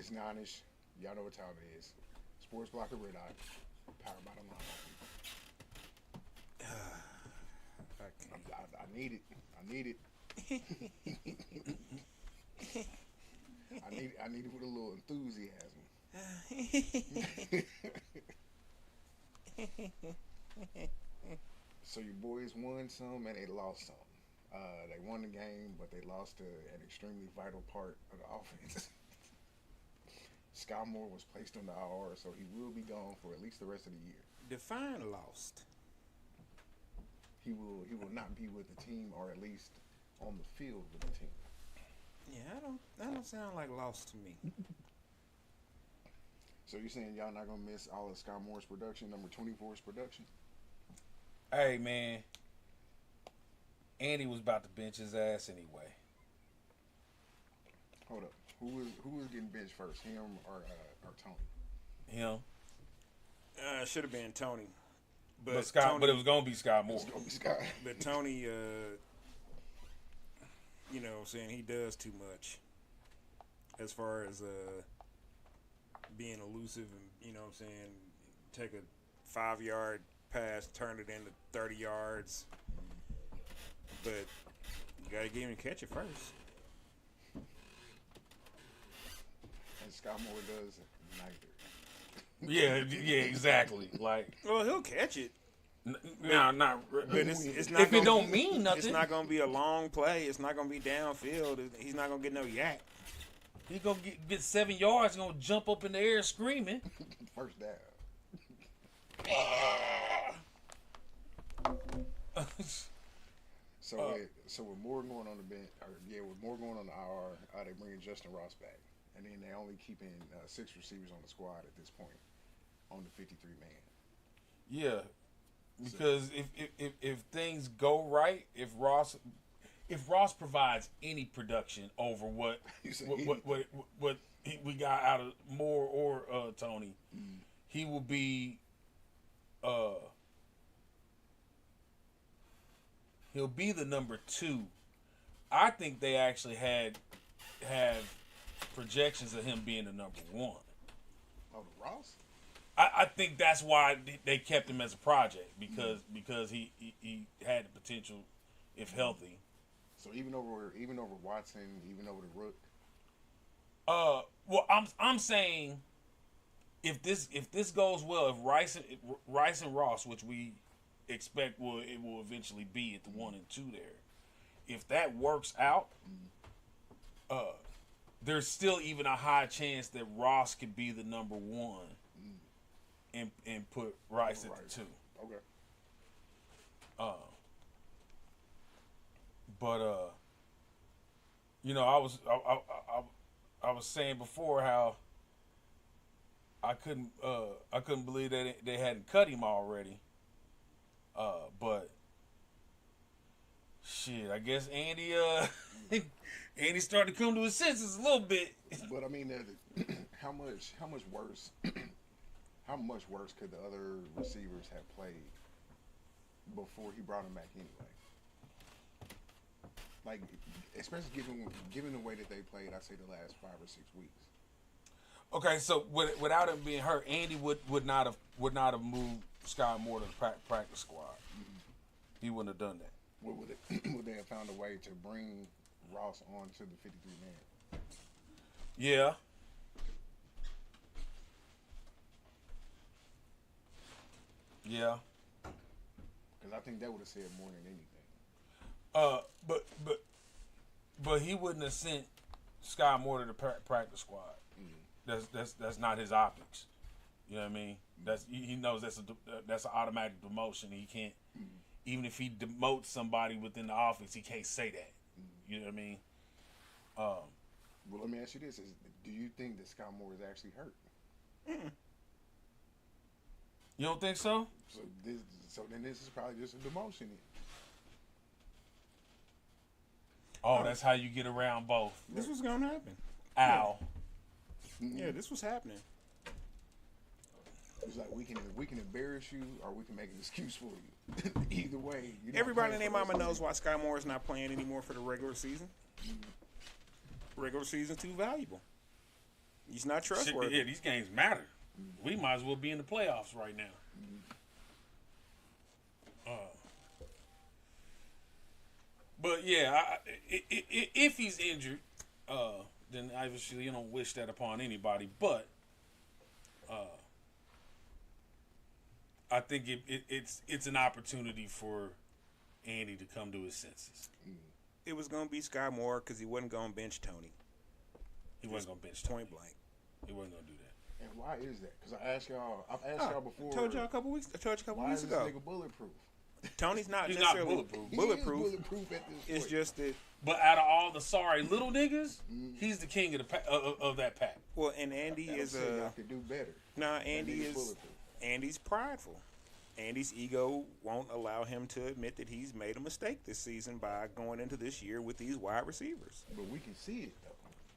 It's 9ish. Y'all know what time it is. Sports Block of Red Eye. Powered by the line. I need it. I need it. I need it with a little enthusiasm. So your boys won some and they lost some. They won the game, but they lost an extremely vital part of the offense. Sky Moore was placed on the IR, so he will be gone for at least the rest of the year. Define lost. He will not be with the team, or at least on the field with the team. Yeah, that don't sound like lost to me. So you're saying y'all not gonna miss all of Sky Moore's production, number 24's production? Hey man, Andy was about to bench his ass anyway. Hold up, who was getting benched first, him or Tony? Him. Should have been Tony. But it was gonna be Sky Moore. It's gonna be Sky. But Tony, you know what I'm saying, he does too much as far as being elusive and, you know what I'm saying, take a 5-yard pass, turn it into 30 yards. But you got to get him to catch it first. And Sky Moore does neither. Yeah, exactly. Like, well, he'll catch it. No, not. But it's not. If it don't mean nothing, it's not gonna be a long play. It's not gonna be downfield. He's not gonna get no yak. He's gonna get 7 yards. Gonna jump up in the air screaming. First down. So with Moore going on the bench, with Moore going on the IR, they bringing Justin Ross back, and then they only keeping 6 receivers on the squad at this point, on the 53 man. Yeah, because if things go right, if Ross provides any production over what we got out of Moore or Tony, he will be he'll be the number 2. I think they actually have projections of him being the number 1. Oh, Ross? I think that's why they kept him as a project, because he had the potential if healthy. So even over Watson, even over the Rook. Well, I'm saying if this goes well, if Rice and Ross, which we expect will eventually be at the 1 and 2 there, if that works out, there's still even a high chance that Ross could be the number 1. And put Rice at the 2. Okay. But you know, I was saying before how I couldn't believe that they hadn't cut him already. But shit, I guess Andy started to come to his senses a little bit. But I mean, how much worse? How much worse could the other receivers have played before he brought them back anyway? Like, especially given the way that they played, I'd say the last 5 or 6 weeks. Okay, so without him being hurt, Andy would not have moved Sky Moore to the practice squad. Mm-hmm. He wouldn't have done that. Would they have found a way to bring Ross on to the 53 man? Yeah. Yeah. Because I think that would have said more than anything. But he wouldn't have sent Sky Moore to the practice squad. Mm-hmm. That's not his optics. You know what I mean? He knows that's an automatic demotion. He can't, even if he demotes somebody within the office, he can't say that. Mm-hmm. You know what I mean? Well, let me ask you this: do you think that Sky Moore is actually hurt? Mm-mm. You don't think so? So then this is probably just a demotion. Oh, that's how you get around both. This was gonna happen. Ow. Yeah, this was happening. It's like we can embarrass you, or we can make an excuse for you. Either way, everybody and their mama knows why Sky Moore is not playing anymore for the regular season. Regular season too valuable. He's not Shit, trustworthy. yeah, these games matter. We might as well be in the playoffs right now. But yeah, if he's injured, then obviously you don't wish that upon anybody. But I think it's an opportunity for Andy to come to his senses. It was going to be Sky Moore because he wasn't going to bench Tony. He wasn't going to bench Tony. Point blank. He wasn't going to do that. And why is that? Because I've asked y'all before. I told you a couple weeks ago. Why is this nigga bulletproof? Tony's not He's not necessarily bulletproof. He is bulletproof. bulletproof at this It's point. just that. But out of all the sorry little niggas, he's the king of the of that pack. Well, and Andy That'll is say y'all could do better. Nah, That Andy nigga's is bulletproof. Andy's prideful. Andy's ego won't allow him to admit that he's made a mistake this season by going into this year with these wide receivers. But we can see it though.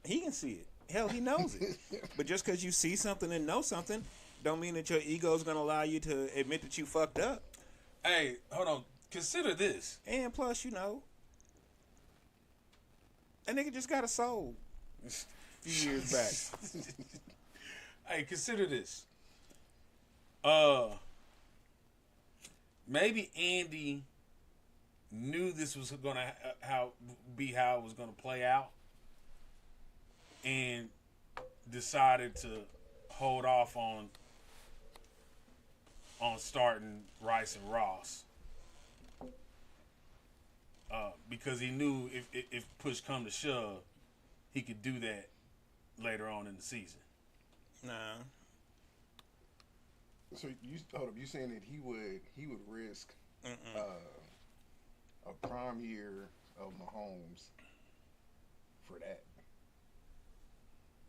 He can see it. Hell, he knows it. But just because you see something and know something, don't mean that your ego is going to allow you to admit that you fucked up. Hey, hold on. Consider this. And plus, that nigga just got a soul a few years back. Hey, consider this. Maybe Andy knew this was gonna how it was gonna play out, and decided to hold off on starting Rice and Ross. Because he knew if push come to shove, he could do that later on in the season. Nah. So you saying that he would risk a prime year of Mahomes for that?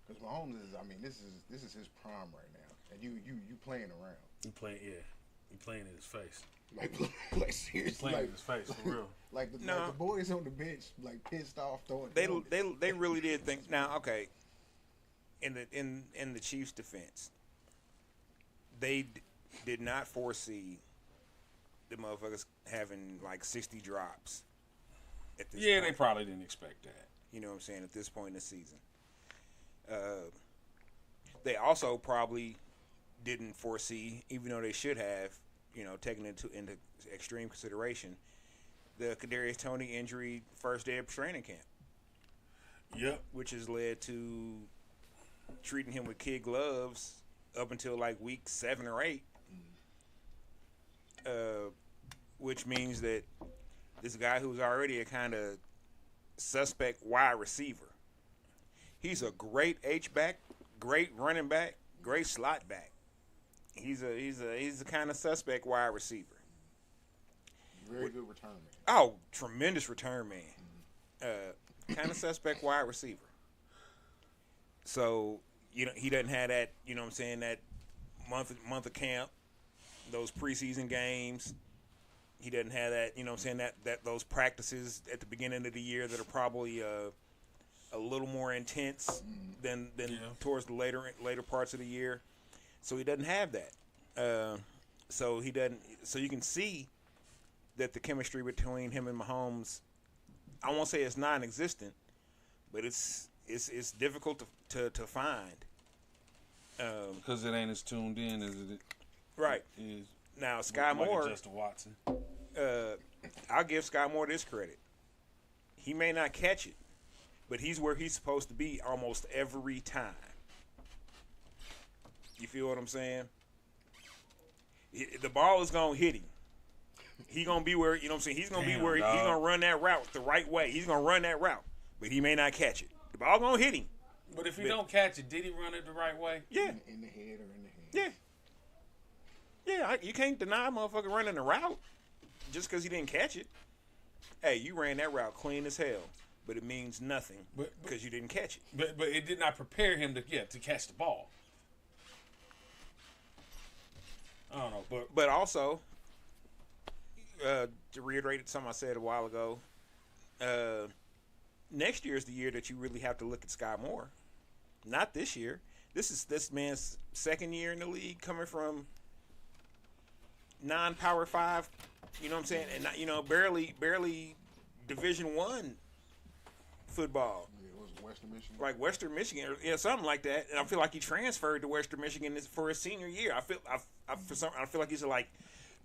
Because Mahomes this is his prime right now, and you playing around. He playing in his face. Like seriously, He's playing in his face for real. Like the boys on the bench, like pissed off throwing. They really did think. Now, okay, in the Chiefs' defense, they did not foresee the motherfuckers having like 60 drops. At this point. They probably didn't expect that. You know what I'm saying? At this point in the season, they also probably didn't foresee, even though they should have, taken into extreme consideration, the Kadarius Toney injury first day of training camp. Yep. Which has led to treating him with kid gloves up until like week 7 or 8. Which means that this guy who's already a kind of suspect wide receiver, he's a great H-back, great running back, great slot back. He's a kind of suspect wide receiver. Very good return man. Oh, tremendous return man. Kind of suspect wide receiver. So, he doesn't have that, that month of camp, those preseason games. He doesn't have that, that those practices at the beginning of the year that are probably a little more intense than towards the later parts of the year. So he doesn't have that. So you can see that the chemistry between him and Mahomes, I won't say it's non-existent, but it's difficult to find. Because it ain't as tuned in as it right is. Now, Sky like Moore, Justin Watson. I'll give Sky Moore this credit. He may not catch it, but he's where he's supposed to be almost every time. You feel what I'm saying? The ball is going to hit him. He's going to be where, he's going to be where he's going to run that route the right way. He's going to run that route, but he may not catch it. The ball going to hit him. But if he don't catch it, did he run it the right way? Yeah. In the head or in the hand. Yeah. Yeah, you can't deny a motherfucker running the route just because he didn't catch it. Hey, you ran that route clean as hell, but it means nothing because you didn't catch it. But it did not prepare him to catch the ball. I don't know, but also to reiterate something I said a while ago, next year is the year that you really have to look at Sky Moore. Not this year. This is this man's second year in the league, coming from non-Power 5. You know what I'm saying? And barely Division I football. It was Western Michigan. Like Western Michigan, or something like that. And I feel like he transferred to Western Michigan for his senior year. I feel like he's like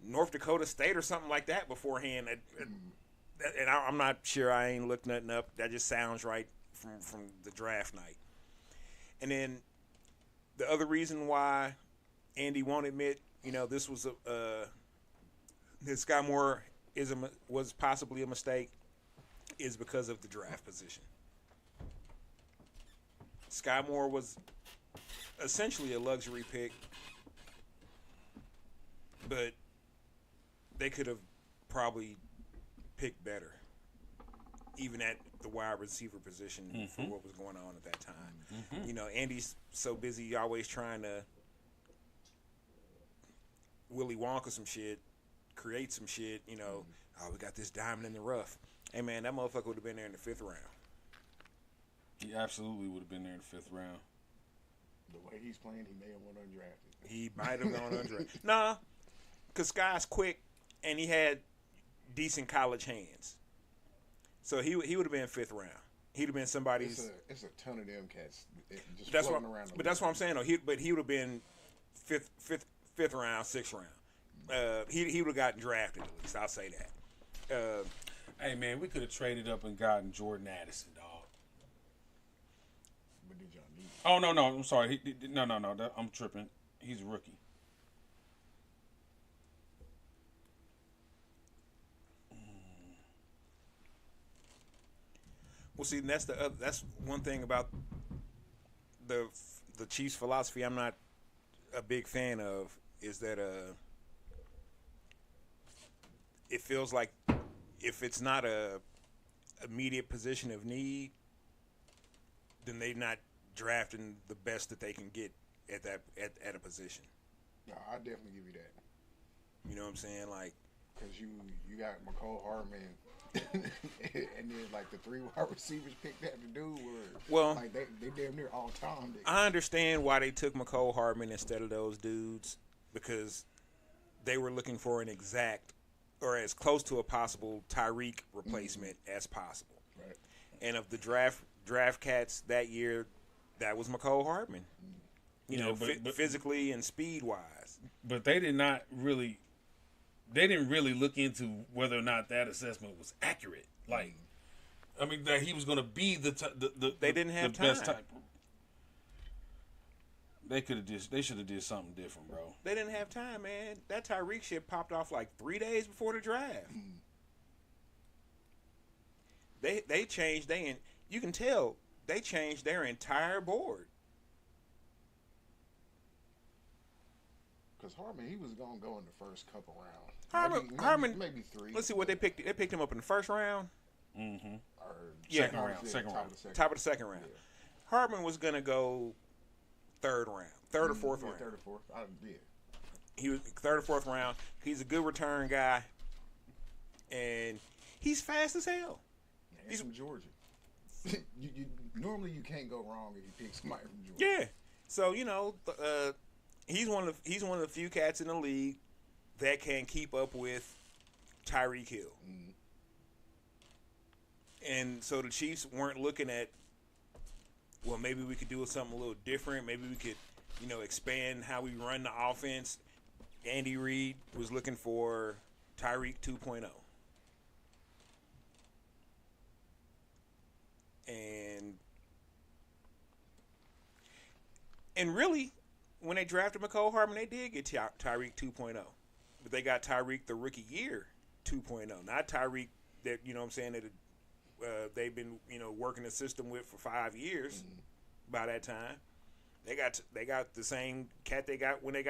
North Dakota State or something like that beforehand. And I'm not sure. I ain't looked nothing up. That just sounds right from the draft night. And then the other reason why Andy won't admit, this was that Sky Moore was possibly a mistake, is because of the draft position. Sky Moore was essentially a luxury pick, but they could have probably picked better, even at the wide receiver position for what was going on at that time. Andy's so busy always trying to Willy Wonka some shit, create some shit, oh, we got this diamond in the rough. Hey, man, that motherfucker would have been there in the 5th round. He absolutely would have been there in the 5th round. The way he's playing, he may have went undrafted. He might have gone undrafted. Nah, because Sky's quick, and he had decent college hands. So he would have been 5th round. He'd have been somebody's... It's a ton of them cats just that's floating what, around. But that's what I'm saying, though. He would have been 5th round, 6th round. He would have gotten drafted, at least. I'll say that. Hey, man, we could have traded up and gotten Jordan Addison, dog. But did y'all need it? Oh, no, I'm sorry. No, I'm tripping. He's a rookie. Well, see, that's one thing about the Chiefs' philosophy I'm not a big fan of, is that it feels like if it's not a immediate position of need, then they're not drafting the best that they can get at a position. No, I definitely give you that. You know what I'm saying? Like, because you got McCole Hardman, and then like the 3 wide receivers picked that to do were like they damn near all time. I understand why they took McCole Hardman instead of those dudes, because they were looking for an exact or as close to a possible Tyreek replacement as possible. Right. And of the draft cats that year, that was McCole Hardman. But physically and speed wise. But they did not really. They didn't really look into whether or not that assessment was accurate. Like, I mean, that he was going to be the they didn't have the time. best type. They should have did something different, bro. They didn't have time, man. That Tyreek shit popped off like 3 days before the draft. They changed. You can tell they changed their entire board. Because Hardman, he was going to go in the first couple rounds. Hardman, maybe 3. Let's see what they picked. They picked him up in the 1st round. Mm-hmm. Or second round. Top of the second round. Yeah. Hardman was going to go 3rd round. 3rd or 4th round. 3rd or 4th. He was 3rd or 4th round. He's a good return guy. And he's fast as hell. He's from Georgia. Normally you can't go wrong if you pick somebody from Georgia. Yeah. So, he's one of the few cats in the league that can keep up with Tyreek Hill. Mm-hmm. And so the Chiefs weren't looking at, well, maybe we could do something a little different. Maybe we could, expand how we run the offense. Andy Reid was looking for Tyreek 2.0. And really, when they drafted McCole Hardman, they did get Tyreek 2.0. But they got Tyreek the rookie year 2.0. Not Tyreek that, that they've been, working the system with for 5 years by that time. They got the same cat they got when they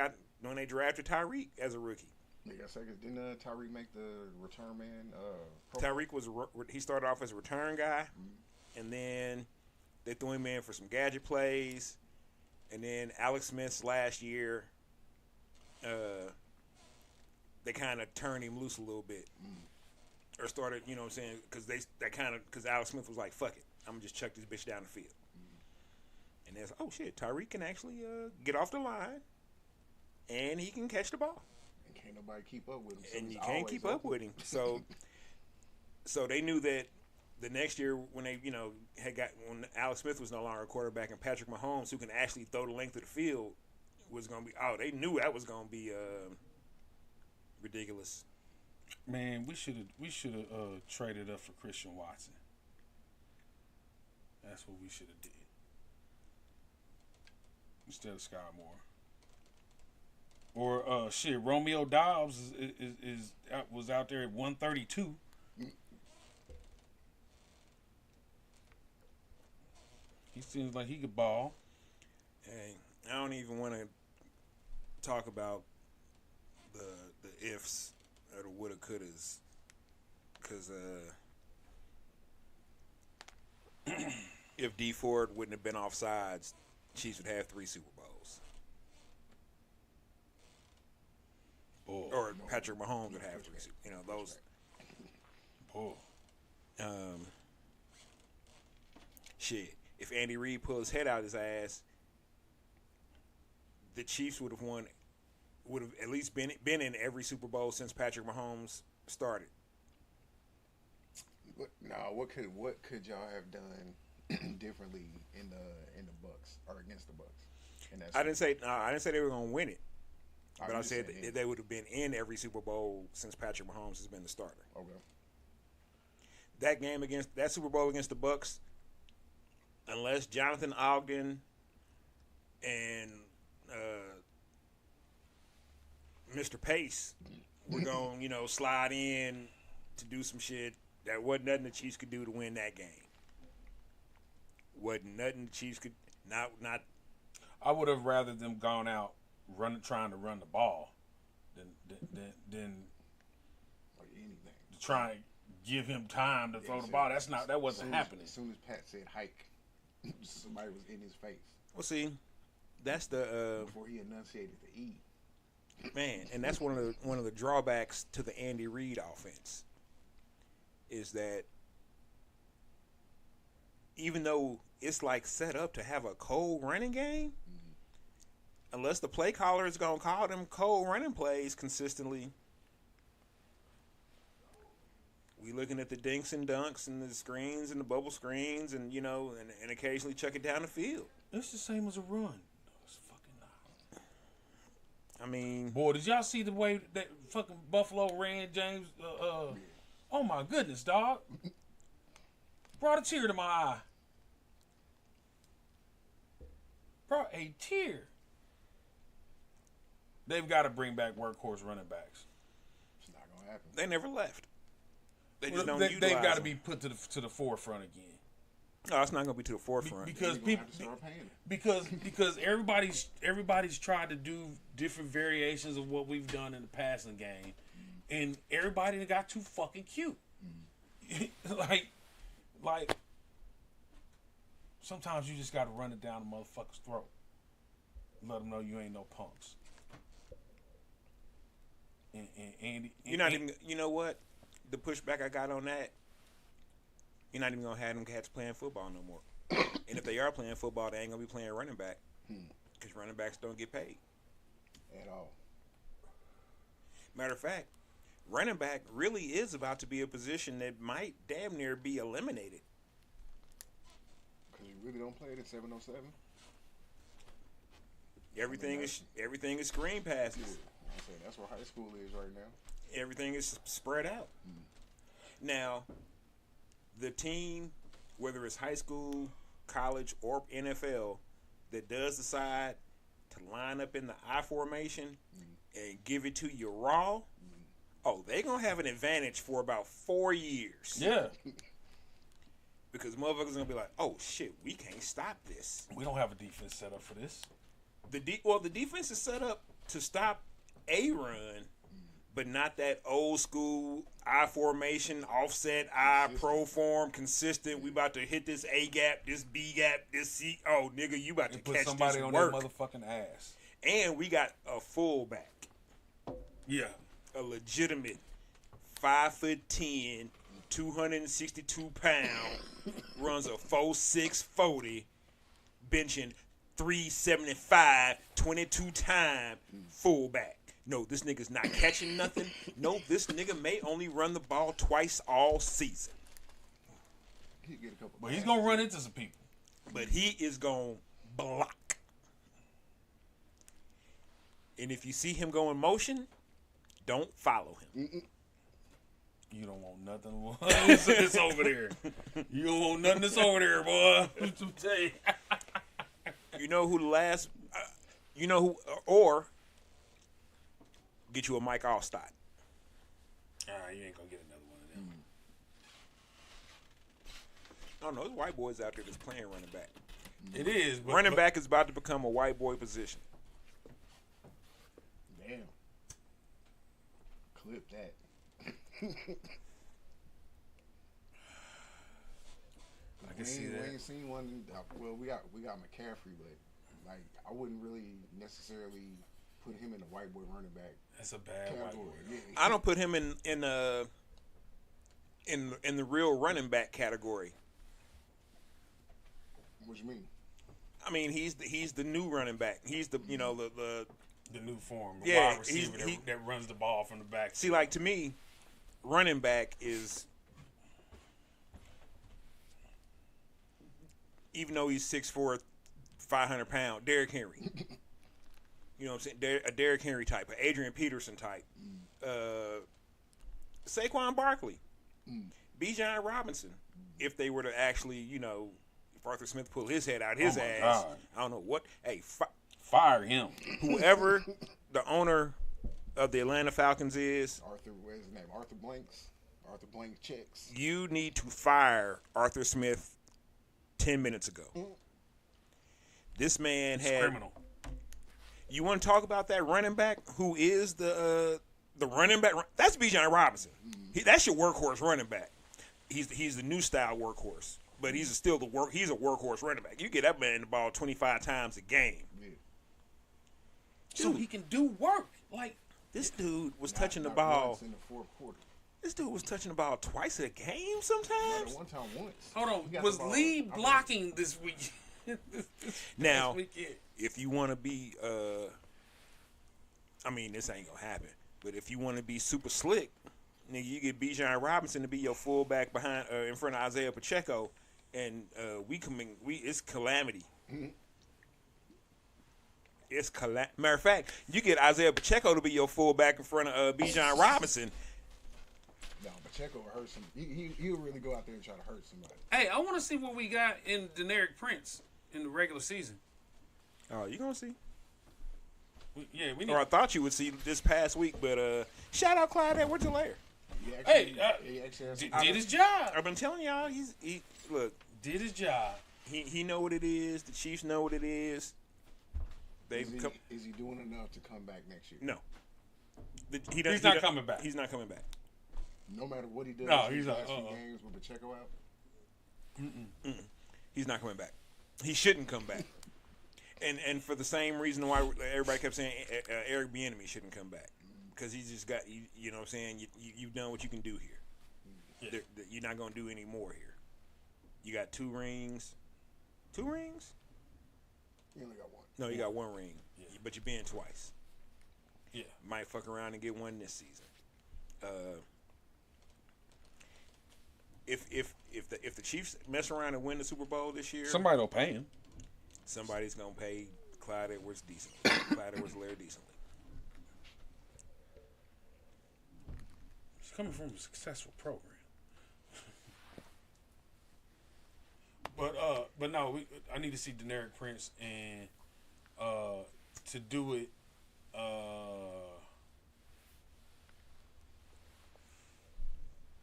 drafted Tyreek as a rookie. Yeah, seconds. Didn't Tyreek make the return man? Tyreek he started off as a return guy, and then they threw him in for some gadget plays, and then Alex Smith's last year, they kind of turned him loose a little bit, or started, because Alex Smith was like, "Fuck it, I'm gonna just chuck this bitch down the field," and there's Tyreek can actually get off the line, and he can catch the ball. Can't nobody keep up with him. So and you can't keep up with him. So they knew that the next year when they, when Alex Smith was no longer a quarterback and Patrick Mahomes, who can actually throw the length of the field, was going to be, they knew that was going to be ridiculous. Man, we should have traded up for Christian Watson. That's what we should have did instead of Sky Moore. Or Romeo Dobbs was out there at 132. He seems like he could ball. Hey, I don't even want to talk about the ifs or the woulda couldas, because if D Ford wouldn't have been offsides, Chiefs would have 3 Super Bowls. Or Patrick Mahomes would have 3 Super Bowls. Shit. If Andy Reid pulled his head out his ass, the Chiefs would have at least been in every Super Bowl since Patrick Mahomes started. What could y'all have done differently in the Bucks or against the Bucks? I didn't say they were going to win it, but I said saying they would have been in every Super Bowl since Patrick Mahomes has been the starter. Okay. That Super Bowl against the Bucks, unless Jonathan Ogden and Mr. Pace were going, slide in to do some shit, that wasn't nothing the Chiefs could do to win that game. Wasn't nothing the Chiefs could not. I would have rather them gone out trying to run the ball than like anything. To try and give him time to throw the ball. That wasn't happening. As soon as Pat said hike, somebody was in his face. Well, see, that's the before he enunciated the E. Man, and that's one of the drawbacks to the Andy Reid offense is that even though it's like set up to have a cold running game, unless the play caller is gonna call them cold running plays consistently, we looking at the dinks and dunks and the screens and the bubble screens and and occasionally chuck it down the field. It's the same as a run. It's fucking not. I mean, boy, did y'all see the way that fucking Buffalo ran James? Oh my goodness, dog! Brought a tear to my eye. Brought a tear. They've got to bring back workhorse running backs. It's not gonna happen. They never left. They just don't utilize they've got to them. be put to the forefront again. No, it's not going to be to the forefront. Because people, because everybody's tried to do different variations of what we've done in the passing game, and everybody got too fucking cute. like sometimes you just got to run it down the motherfucker's throat. Let them know you ain't no punks. And Andy, you're not even. You know what? The pushback I got on that. You're not even gonna have them cats playing football no more. And if they are playing football, they ain't gonna be playing running back because running backs don't get paid at all. Matter of fact, running back really is about to be a position that might damn near be eliminated. Because you really don't play it in 707. Everything is screen passes. Yeah, I said that's where high school is right now. Everything is spread out. Now, the team, whether it's high school, college, or NFL, that does decide to line up in the I formation and give it to you raw, they're going to have an advantage for about 4 years. Yeah. Because motherfuckers going to be like, oh, shit, we can't stop this. We don't have a defense set up for this. The defense is set up to stop a run, but not that old school I formation, offset I, pro form, consistent. We about to hit this A gap, this B gap, this C. Oh, nigga, you about to put catch somebody this on work. their motherfucking ass. And we got a fullback. Yeah. A legitimate 5'10", 262 pound, runs a 4.6 40, benching 375, 22 time fullback. No, this nigga's not catching nothing. No, this nigga may only run the ball twice all season. He'll get a couple. But he's gonna run into some people. But he is gonna block. And if you see him go in motion, don't follow him. You don't want nothing that's over there. You don't want nothing that's over there, boy. Tell you. You know who the last? You know who? Or get you a Mike Allstott. You ain't gonna get another one of them. I don't know. There's white boys out there that's playing running back. It is. But, Running back is about to become a white boy position. Damn. Clip that. I can see that. We ain't seen one. Well, we got McCaffrey, but like I wouldn't really necessarily put him in the white boy running back. That's a bad white category. boy. Yeah. I don't put him in the real running back category. What you mean? Mm-hmm. I mean, he's the new running back. He's the the new form, Yeah, wide receiver that runs the ball from the back. See, like to me, running back is, even though he's 6'4", 500 pound, Derrick Henry. You know what I'm saying? A Derrick Henry type, an Adrian Peterson type, Saquon Barkley, Bijan Robinson. If they were to actually, if Arthur Smith pulled his head out his ass, God. I don't know what. Hey, fire him. whoever the owner of the Atlanta Falcons is, Arthur, what's his name? Arthur Blanks. Arthur Blank checks. you need to fire Arthur Smith 10 minutes ago. This man It's had. criminal. You want to talk about that running back who is the running back? That's Bijan Robinson. That's your workhorse running back. He's the new style workhorse, but he's still he's a workhorse running back. You get that man the ball 25 times a game. Yeah. So he can do work. Like This dude was touching the Not ball. once in the fourth quarter. This dude was touching the ball twice a game Not sometimes. at one time once. hold on, He got was the ball. Lee I mean, blocking this week? Now, this weekend? if you want to be, I mean, this ain't gonna happen. But if you want to be super slick, nigga, you get Bijan Robinson to be your fullback behind, in front of Isaiah Pacheco, and it's calamity. It's matter of fact, you get Isaiah Pacheco to be your fullback in front of Bijan Robinson. No, Pacheco will hurt some. He'll really go out there and try to hurt somebody. Hey, I want to see what we got in Deneric Prince in the regular season. Oh, you gonna see? We need. Or I thought you would see this past week, but shout out Clyde Edwards-Helaire. He Hey, actually has did some- his job. I've been telling y'all, he look, Did his job. he know what it is. The Chiefs know what it is. Is he doing enough to come back next year? No. He's not coming back. He's not coming back. No matter what he does, No, in he's the not. last few games with Pacheco out. He's not coming back. He shouldn't come back. And for the same reason why everybody kept saying Eric Bieniemy shouldn't come back, because he's just got you know what I'm saying, you've done what you can do here. Yeah. You're not gonna do any more here. You got 2 rings. 2 rings? He only got one. No, you got 1 ring. Yeah. But you've been twice. Yeah. Might fuck around and get 1 this season. If the Chiefs mess around and win the Super Bowl this year, Somebody will pay him. somebody's gonna pay Clyde Edwards decently. Clyde Edwards-Helaire decently. He's coming from a successful program. But no, I need to see Deneric Prince, and to do it,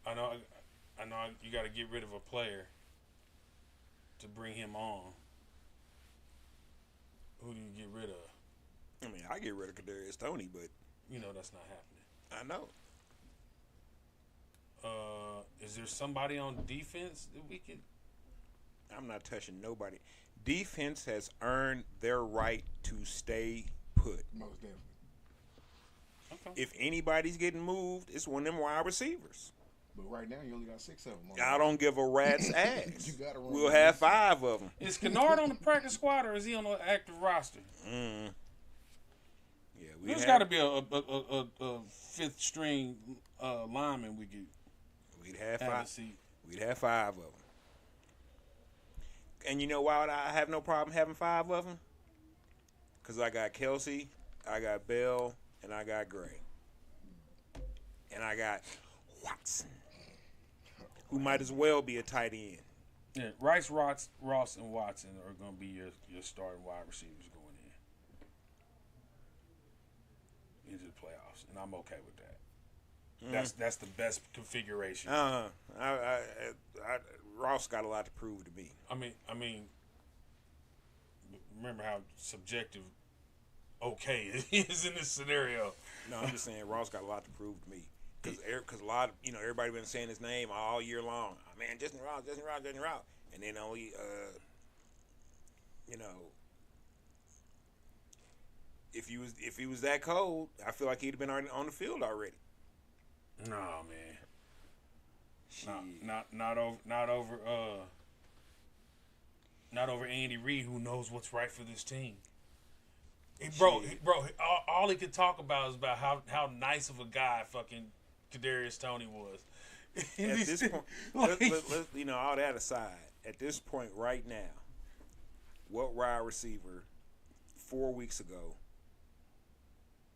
I know you got to get rid of a player to bring him on. Who do you get rid of? I mean, I get rid of Kadarius Toney, but You know that's not happening. I know. Is there somebody on defense that we could? I'm not touching nobody. Defense has earned their right to stay put. Most definitely. Okay. If anybody's getting moved, it's one of them wide receivers. But right now, you only got 6 of them. I don't give a rat's ass. You gotta run We'll with have this. 5 of them. Is Kennard on the practice squad or is he on the active roster? Yeah, There's got to be a fifth string lineman we could We'd have have a 5. seat. We'd have 5 of them. And you know why I have no problem having 5 of them? Because I got Kelsey, I got Bell, and I got Gray. And I got Watson, who might as well be a tight end. Yeah, Rice, Ross, and Watson are going to be your starting wide receivers going into the playoffs, and I'm okay with that. That's the best configuration. Ross got a lot to prove to me. I mean, remember how subjective okay it is in this scenario. No, I'm just saying Ross got a lot to prove to me. Because a lot of, everybody been saying his name all year long. Oh, man, Justin Ross. And then only, if he was that cold, I feel like he'd have been on the field already. No, man. Not over Andy Reid, who knows what's right for this team. Bro, all he could talk about is about how nice of a guy fucking Kadarius Toney was. At this point, let's, all that aside, at this point right now, what wide receiver 4 weeks ago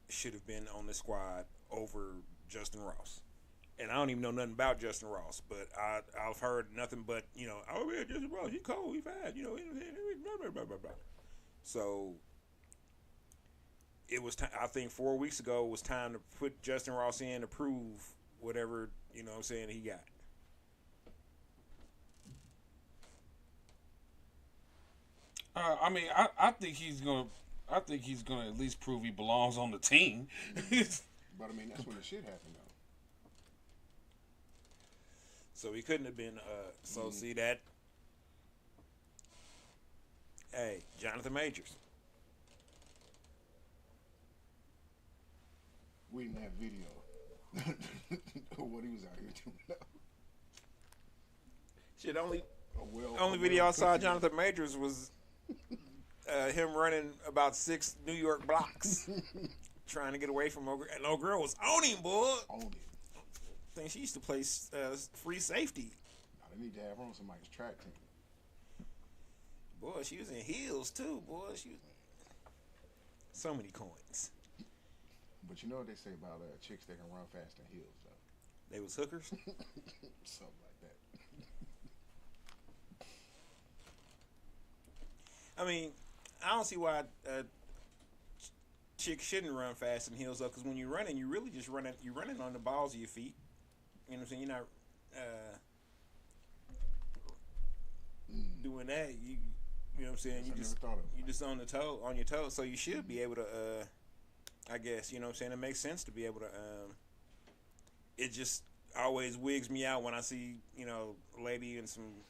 should have been on the squad over Justin Ross? And I don't even know nothing about Justin Ross, but I've heard nothing but, oh, yeah, Justin Ross, he's cold, he's fast, blah, blah, blah, blah. So it was I think 4 weeks ago it was time to put Justin Ross in to prove whatever, he got. I think he's gonna at least prove he belongs on the team. But that's when it should happen though. So he couldn't have been. See that. Hey, Jonathan Majors. We didn't have video of what he was out here doing. Shit, only video I saw of Jonathan Majors was him running about 6 New York blocks, trying to get away from O'Grill. And O'Grill was on him, boy. On him. I think she used to play free safety. They need to have her on somebody's track team. Boy, she was in heels too, boy. She was so many coins. But you know what they say about chicks that can run fast in heels, though? They was hookers? Something like that. I don't see why chicks shouldn't run fast in heels, though, because when you're running, you really just you're running on the balls of your feet. You know what I'm saying? You're not doing that. You know what I'm saying? You just on your toes. So you should be able to, I guess, you know what I'm saying? It makes sense to be able to, it just always wigs me out when I see, a lady in some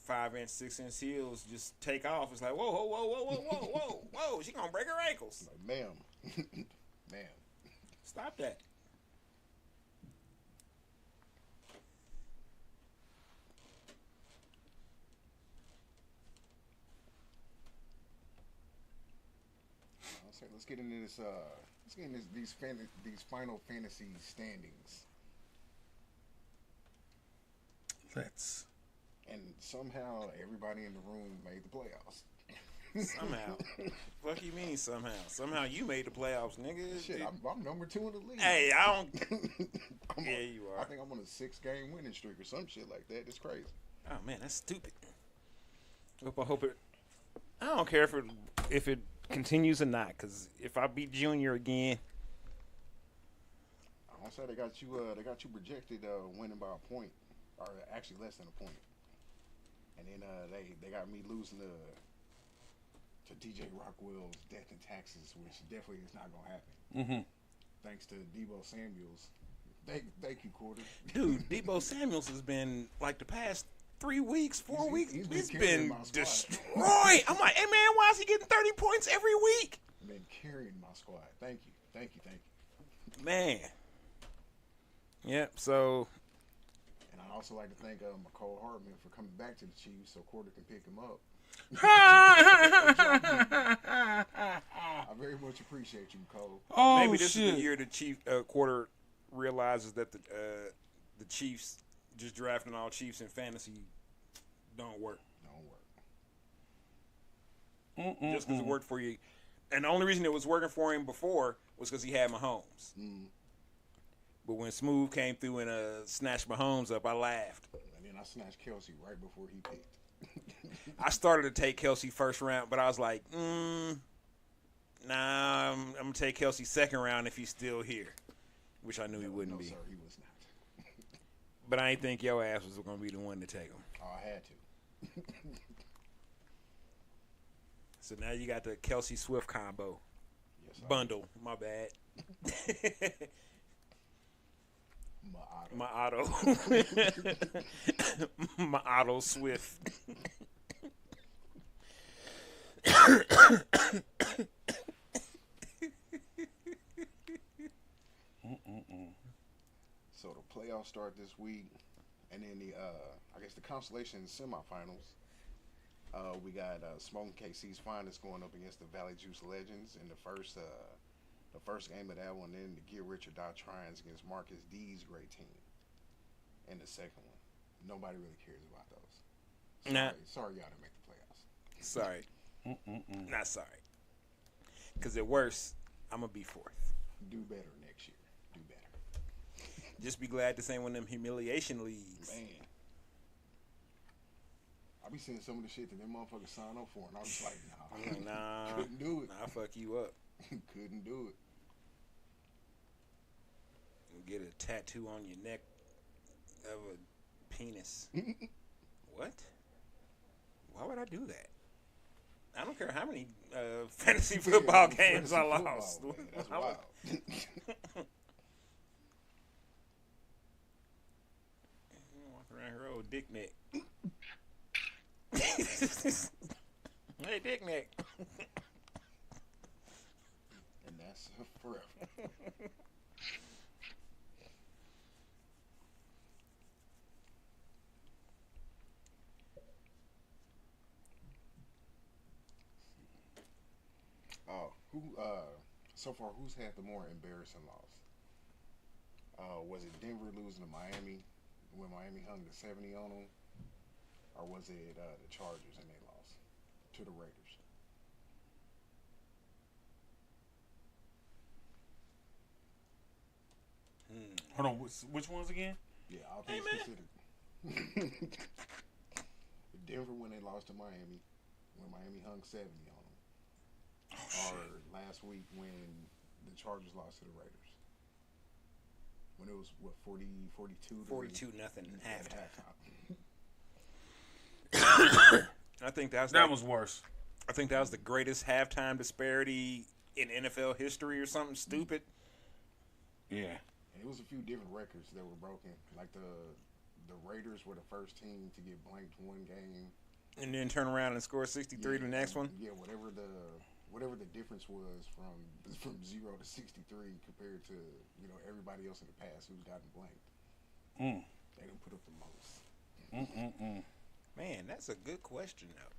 5-inch, 6-inch heels just take off. It's like, whoa, she gonna break her ankles. Like, ma'am. Stop that. Let's get into this. These Final Fantasy standings. And somehow everybody in the room made the playoffs. Somehow. What you mean somehow? Somehow you made the playoffs, nigga. Shit, I'm number 2 in the league. Hey, I don't. Yeah, you are. I think I'm on a 6-game winning streak or some shit like that. It's crazy. Oh man, that's stupid. I hope it. I don't care if it continues or not, because if I beat Junior again, I don't say they got you projected winning by a point, or actually less than a point. And then they got me losing to J Rockwell's Death and Taxes, which definitely is not gonna happen. Mm-hmm. Thanks to Debo Samuels. Thank you, Quarter. Dude, Debo Samuels has been like the past 3 weeks, 4 weeks. He's been destroyed. I'm like, hey man, why is he getting 30 points every week? Been carrying my squad. Thank you. Man. Yep. So. And I'd also like to thank McCall Hartman for coming back to the Chiefs so Quarter can pick him up. I very much appreciate you, Cole. Oh, maybe this is the year the Chief Quarter realizes that the Chiefs just drafting all Chiefs in fantasy don't work. just because it worked for you. And the only reason it was working for him before was because he had Mahomes. But when Smooth came through and snatched Mahomes up, I laughed. And then I snatched Kelsey right before he picked. I started to take Kelsey first round, but I was like, nah, I'm going to take Kelsey second round if he's still here, which I knew he wouldn't be. No, sir, he was not. But I didn't think your ass was going to be the one to take him. Oh, I had to. So now you got the Kelsey Swift combo. Yes, Bundle. My bad. My My auto. My auto Swift. So the playoffs start this week, and then the I guess the consolation semifinals. We got Smoking KC's Finest going up against the Valley Juice Legends in the first game of that one. Then the Get Rich or Die Tryings against Marcus D's great team in the second one. Nobody really cares about those. Sorry y'all didn't make the playoffs. Sorry. Not sorry. Because at worst, I'm going to be fourth. Do better next year. Do better. Just be glad this ain't one of them humiliation leagues. Man. I be seeing some of the shit that them motherfuckers sign up for, and I was like, nah. Couldn't do it. I'll fuck you up. Couldn't do it. Get a tattoo on your neck of a penis. What? Why would I do that? I don't care how many fantasy football games I lost. Man, that's wild. Walking around here, old dick neck. Hey, dick neck. And that's forever. Oh, so far, who's had the more embarrassing loss? Was it Denver losing to Miami when Miami hung the 70 on them? Or was it the Chargers and they lost to the Raiders? Hold on, which ones again? Yeah, all things considered. Denver when they lost to Miami, when Miami hung 70 on them. Or last week when the Chargers lost to the Raiders. When it was, 42? 42 nothing at halftime. I think that was worse. I think that was the greatest halftime disparity in NFL history or something stupid. Yeah. And it was a few different records that were broken. Like the Raiders were the first team to get blanked one game. And then turn around and score 63 the next one? Yeah, whatever the difference was from 0 to 63 compared to, everybody else in the past who's gotten blanked. They didn't put up the most. Man, that's a good question, though.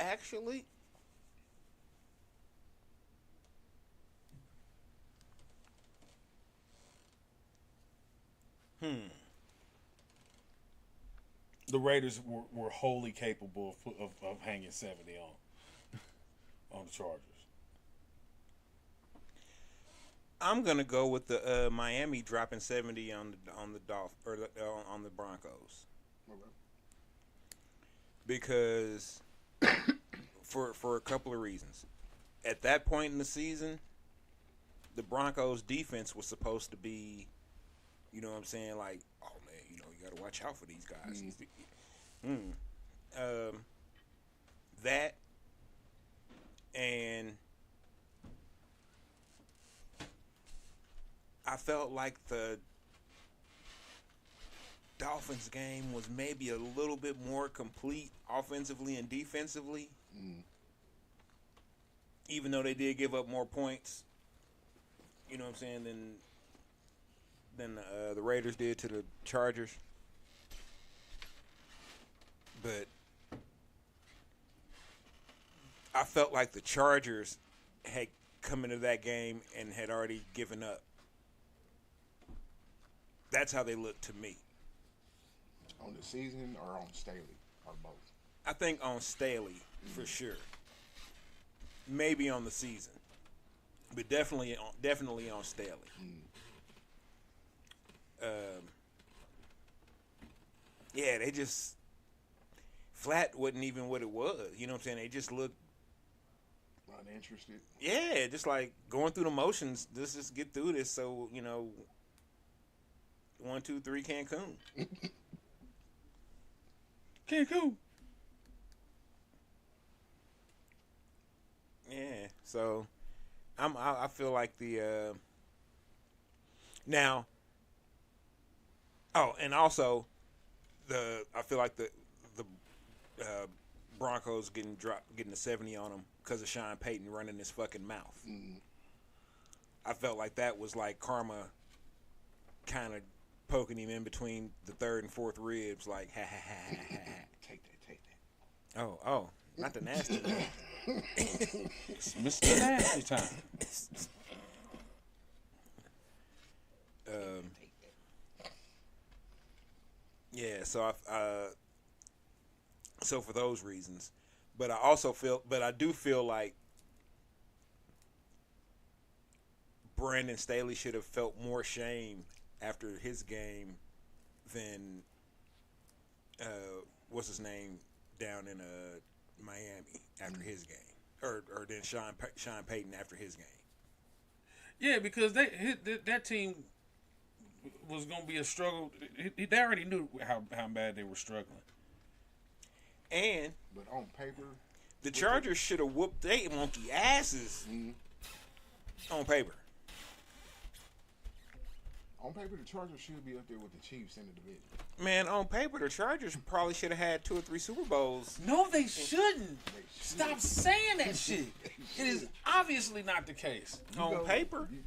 Actually, The Raiders were wholly capable of hanging 70 on the Chargers. I'm gonna go with the Miami dropping 70 on the on the Broncos. Okay. Because for a couple of reasons. At that point in the season, the Broncos defense was supposed to be, you know what I'm saying, like, oh man, you gotta watch out for these guys. That and I felt like the Dolphins game was maybe a little bit more complete offensively and defensively. Even though they did give up more points, you know what I'm saying, than the Raiders did to the Chargers. But I felt like the Chargers had come into that game and had already given up. That's how they looked to me. On the season or on Staley or both? I think on Staley for sure. Maybe on the season, but definitely on Staley. Yeah, they just flat wasn't even what it was. You know what I'm saying? They just looked uninterested. Yeah, just like going through the motions. Let's just get through this. So 1, 2, 3, Cancun. Cancun. Yeah, so I feel like the now. Oh, and also I feel like the Broncos getting a 70 on them because of Sean Payton running his fucking mouth. I felt like that was like karma, kind of poking him in between the third and fourth ribs, like ha ha ha ha ha. Take that. Oh, not the nasty one. It's Mr. Nasty time. Yeah, so for those reasons, but I do feel like Brandon Staley should have felt more shame after his game than what's his name down in Miami after his game, or than Sean Payton after his game. Yeah, because that team was going to be a struggle. They already knew how bad they were struggling. But on paper, the Chargers should have whooped they monkey asses on paper. On paper, the Chargers should be up there with the Chiefs in the division. Man, on paper, the Chargers probably should have had 2 or 3 Super Bowls. No, they shouldn't. Stop saying that shit. It is obviously not the case. On paper, you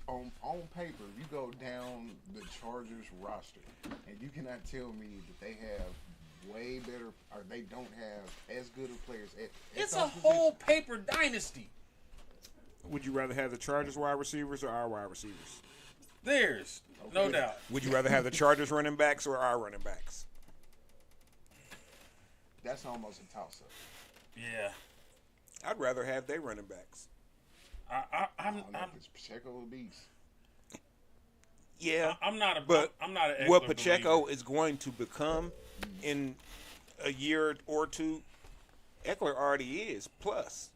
go down the Chargers roster, and you cannot tell me that they have way better, or they don't have as good of players. It's a whole paper dynasty. Would you rather have the Chargers wide receivers or our wide receivers? Theirs, no doubt. Would you rather have the Chargers running backs or our running backs? That's almost a toss-up. Yeah. I'd rather have their running backs. I'm Pacheco a beast. Yeah, I'm not an what Eckler Pacheco believer. is going to become in a year or two, Eckler already is. Plus,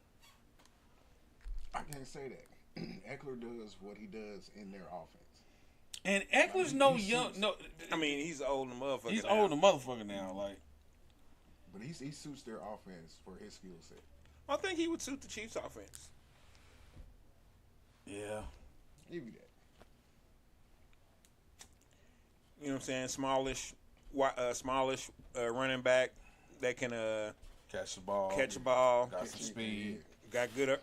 I can't say that. Eckler does what he does in their offense. And Eckler's no young. No, I mean he's old and motherfucker. He's now. old and motherfucker now. Like, but he suits their offense for his skill set. I think he would suit the Chiefs' offense. yeah. Give me that. You know what I'm saying? Smallish running back that can Catch the ball. Got some speed. Got good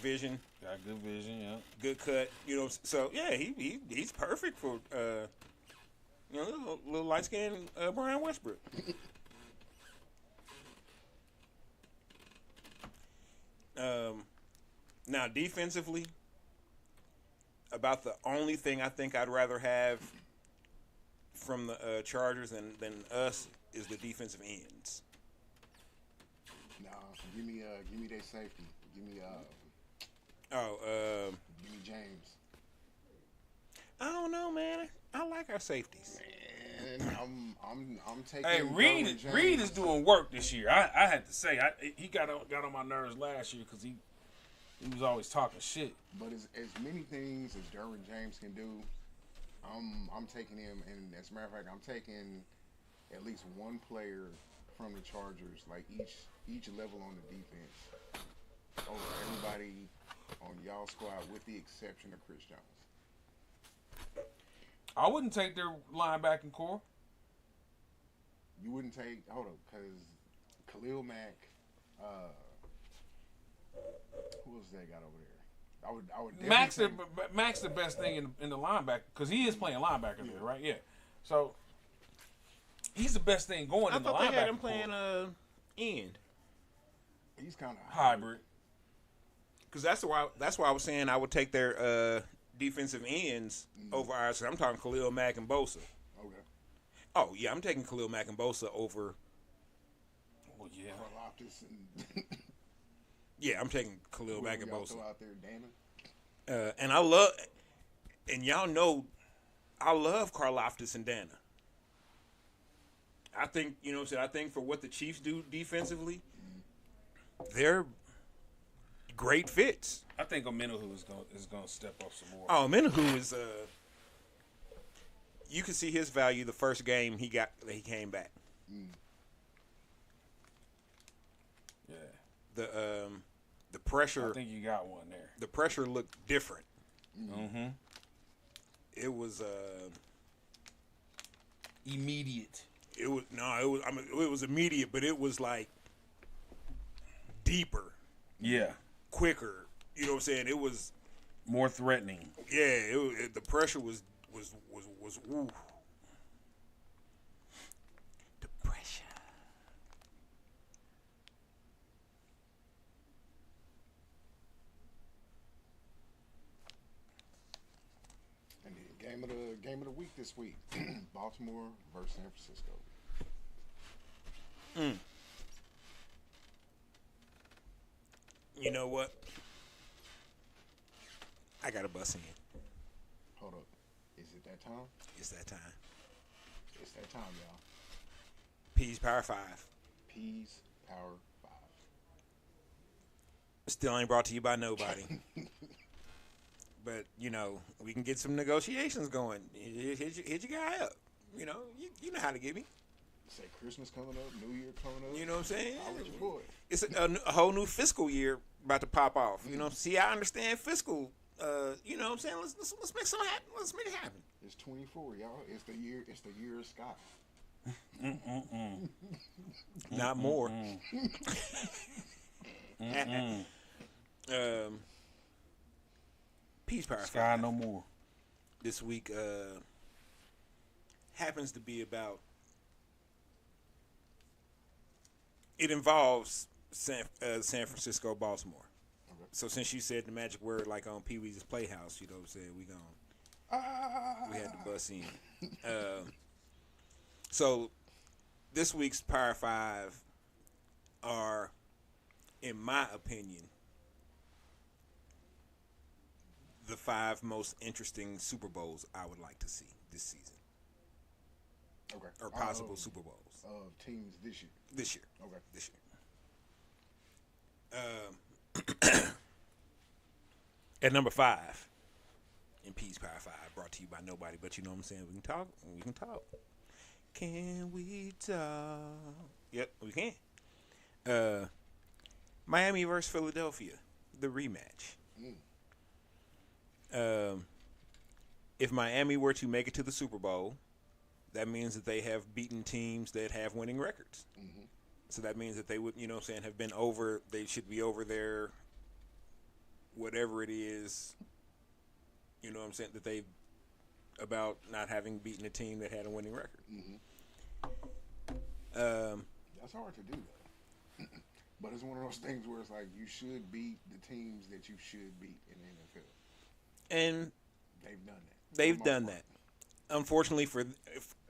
vision. Got good vision. Yeah. Good cut. You know, so yeah, he's perfect for little light skinned Brian Westbrook. Now defensively, about the only thing I think I'd rather have from the Chargers than us is the defensive ends. Nah, give me their safety. Give me James. I don't know, man. I like our safeties. Man, I'm taking. Hey, Reed is doing work this year. I had to say, he got on my nerves last year because he was always talking shit. But as many things as Derwin James can do, I'm taking him. And as a matter of fact, I'm taking at least one player from the Chargers, like each level on the defense, over everybody on y'all squad, with the exception of Chris Jones. I wouldn't take their linebacking core. You wouldn't take because Khalil Mack. Who else they got over there? I would. Max the best thing in the linebacker because he is playing linebacker there, right? Yeah. So he's the best thing going in the linebacker. I thought they had him playing end. He's kind of hybrid. Because that's why I was saying I would take their defensive ends over ours. I'm talking Khalil Mack and Bosa. Okay. Oh yeah, I'm taking Khalil Mack and Bosa over yeah. Karlaftis and Yeah, I'm taking Khalil back at y'all Bosa. throw out there, Dana. And I love, and y'all know, I love Karlaftis and Dana. I think, you know what I'm saying, I think for what the Chiefs do defensively, they're great fits. I think Omenahu is gonna step up some more. Oh, Menahu is you can see his value the first game he came back. Yeah. The pressure. I think you got one there. The pressure looked different. Mm-hmm. It was Immediate. it was immediate, but it was like deeper, Yeah. quicker. You know what I'm saying? It was More threatening. yeah. The pressure was ooh. The pressure. And the game of the week this week, Baltimore versus San Francisco. You know what? I got a bus in. Hold up, is it that time? It's that time. It's that time, y'all. P's Power 5. P's Power 5. Still ain't brought to you by nobody. But, you know, we can get some negotiations going. Hit your guy up. You know, you know how to get me. Say Christmas coming up, New Year coming up. You know what I'm saying? I'll let your boy. It's a whole new fiscal year about to pop off. You know, see, I understand fiscal. You know what I'm saying? Let's make something happen. Let's make it happen. It's 24, y'all. It's the year of Scott. Not more. Peace Power Sky 5. no more. This week happens to be about. It involves San Francisco, Baltimore. Okay. So since you said the magic word like on Pee Wee's Playhouse, you know what I'm saying, we had to bust in. So this week's Power 5 are, in my opinion, the 5 most interesting Super Bowls I would like to see this season. Okay. Or possible Super Bowls. Teams this year. This year. Okay. This year. At number 5, in Peace Power 5, brought to you by nobody, but you know what I'm saying? We can talk. Can we talk? Yep, we can. Miami versus Philadelphia, the rematch. If Miami were to make it to the Super Bowl, that means that they have beaten teams that have winning records. Mm-hmm. So that means that they would, you know what I'm saying, have been over, they should be over their, whatever it is, you know what I'm saying, that they, about not having beaten a team that had a winning record. Mm-hmm. That's hard to do, though. But it's one of those things where it's like you should beat the teams that you should beat in the NFL. And they've done that. They've done that. Unfortunately,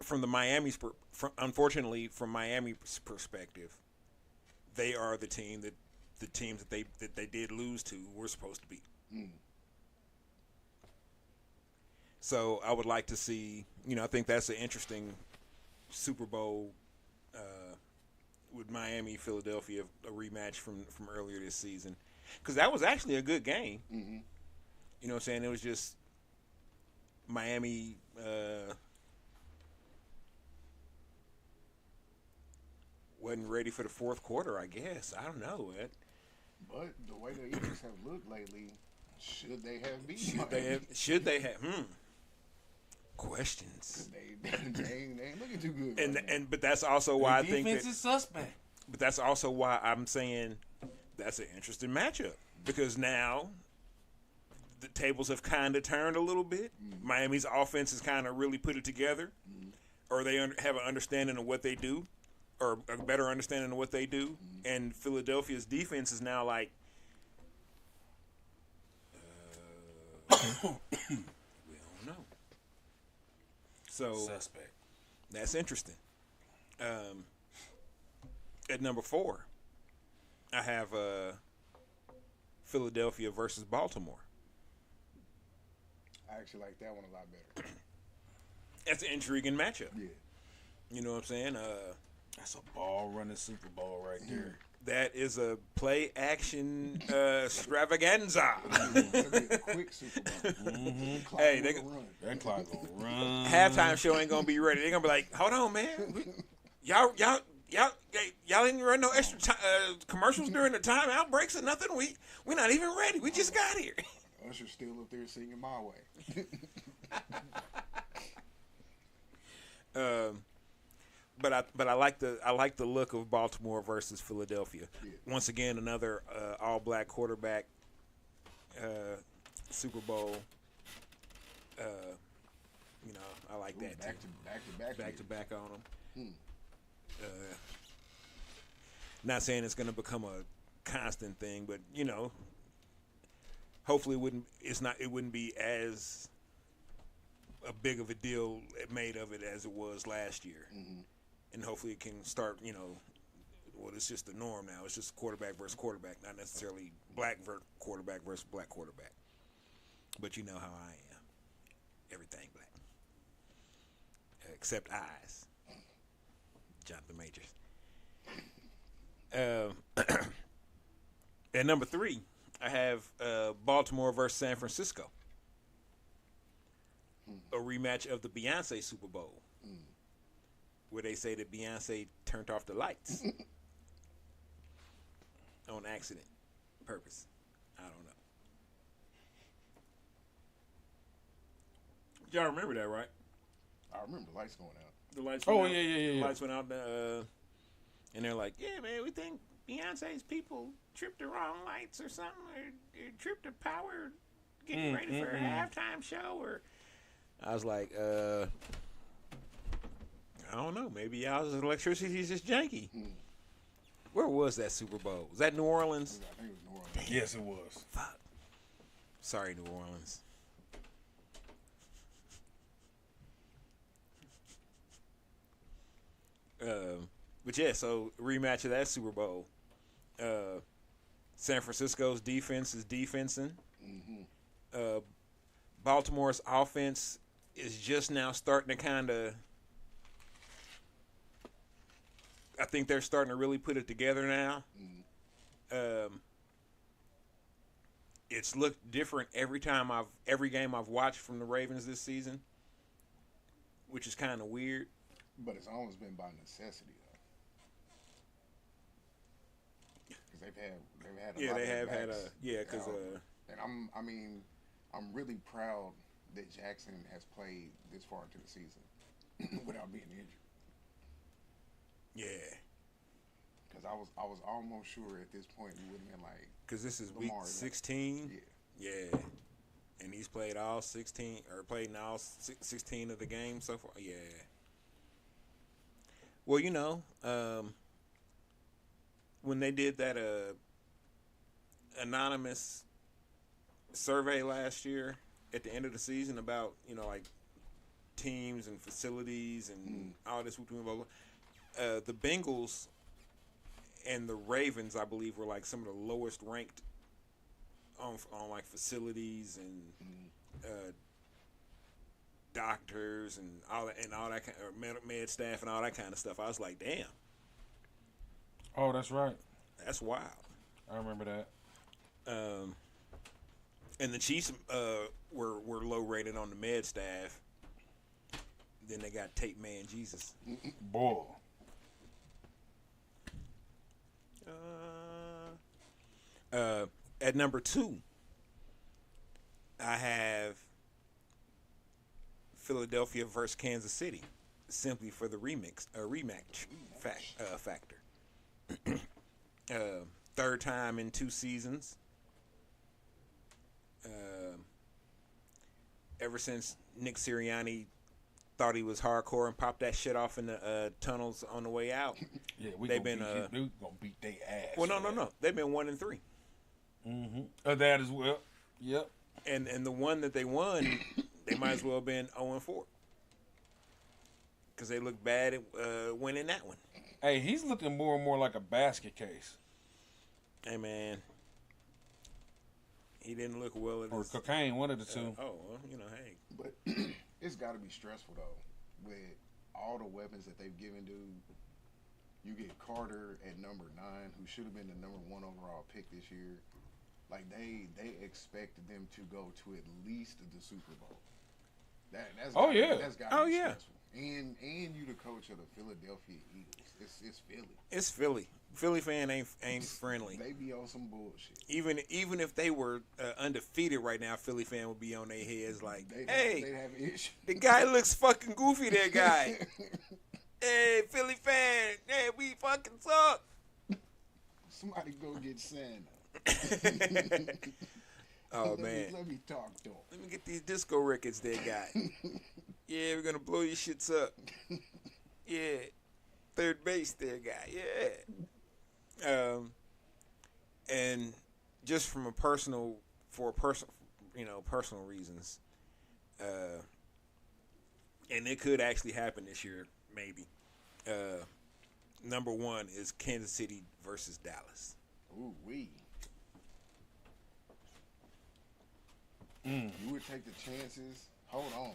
from Miami's perspective, they are the teams that they did lose to were supposed to beat. Mm. So I would like to see, you know, I think that's an interesting Super Bowl with Miami, Philadelphia, a rematch from earlier this season, because that was actually a good game. Mm-hmm. You know what I'm saying? It was just Miami wasn't ready for the fourth quarter, I guess. I don't know. But the way the Eagles have looked lately, should they have beaten Should they have? Questions. They ain't looking too good. But that's also why I think defense is suspect. But that's also why I'm saying that's an interesting matchup, because now the tables have kind of turned a little bit. Mm-hmm. Miami's offense has kind of really put it together, or they have an understanding of what they do, or a better understanding of what they do. And Philadelphia's defense is now like, we don't know. So suspect. That's interesting. At number 4, I have Philadelphia versus Baltimore. I actually like that one a lot better. That's an intriguing matchup. Yeah. You know what I'm saying? That's a ball running Super Bowl right there. That is a play action extravaganza. It's gonna be a quick Super Bowl. Mm-hmm. Hey, That clock gonna run. Halftime show ain't gonna be ready. They're gonna be like, "Hold on, man. Y'all didn't run no extra commercials during the timeout breaks or nothing. We're not even ready. We just got here." Usher's still up there singing "My Way." But I like the look of Baltimore versus Philadelphia. Yeah. Once again, another all-black quarterback Super Bowl. I like that too. Back to back on them. Not saying it's going to become a constant thing, but hopefully it wouldn't be as a big of a deal made of it as it was last year. Mm-hmm. And hopefully it can start, it's just the norm now. It's just quarterback versus quarterback, not necessarily black quarterback versus black quarterback. But you know how I am. Everything black. Except eyes. Jonathan Majors. At number 3, I have Baltimore versus San Francisco. A rematch of the Beyonce Super Bowl. Where they say that Beyonce turned off the lights. On accident. Purpose. I don't know. Y'all remember that, right? I remember the lights going out. The lights Oh, went out. yeah. The lights went out, and they're like, "Yeah, man, we think Beyonce's people tripped the wrong lights or something, or tripped the power getting ready for a halftime show." Or I was like, I don't know. Maybe y'all's electricity is just janky. Where was that Super Bowl? Was that New Orleans? I think it was New Orleans. Yes, it was. Fuck. Sorry, New Orleans. But yeah, so rematch of that Super Bowl. San Francisco's defense is defensing. Mm-hmm. Baltimore's offense is just now starting to kind of. I think they're starting to really put it together now. It's looked different every game I've watched from the Ravens this season, which is kind of weird. But it's always been by necessity, though. Because they've had because and I'm really proud that Jackson has played this far into the season without being injured. Yeah. Because I was almost sure at this point we would have been like. Because this is Lamar, week 16. Yeah. Yeah. And he's played all 16 or played in all 16 of the games so far. Yeah. Well, when they did that anonymous survey last year at the end of the season about teams and facilities and all this, the Bengals and the Ravens, I believe, were like some of the lowest ranked on like facilities and doctors and all that kind of med staff and all that kind of stuff. I was like, damn. Oh, that's right. That's wild. I remember that. And the Chiefs were low rated on the med staff. Then they got Tape Man Jesus. Boy. At number 2, I have Philadelphia versus Kansas City, simply for the rematch factor. Third time in 2 seasons. Ever since Nick Sirianni thought he was hardcore and popped that shit off in the tunnels on the way out. Yeah, they've been gonna beat their ass. Well, no. They've been 1-3. That as well. Yep. And the one that they won, they might as well have been 0-4 because they looked bad at winning that one. Hey, he's looking more and more like a basket case. Hey, man. He didn't look well at Or his... cocaine, one of the two. Well, hey. But it's got to be stressful though, with all the weapons that they've given dude. You get Carter at number 9, who should have been the number 1 overall pick this year. Like they expected them to go to at least the Super Bowl. That's That's got to be stressful. And you the coach of the Philadelphia Eagles. It's Philly. It's Philly. Philly fan ain't friendly. They be on some bullshit. Even if they were undefeated right now, Philly fan would be on their heads like, They'd hey, have issues. the guy looks fucking goofy. That guy. Hey, Philly fan. Hey, we fucking suck. Somebody go get Santa. Oh man, let me talk to him. Let me get these disco records they got. Yeah, we're gonna blow your shits up. Yeah, third base there, guy. Yeah. And just from personal reasons, and it could actually happen this year, maybe. Number 1 is Kansas City versus Dallas. Ooh wee. You would take the chances. Hold on.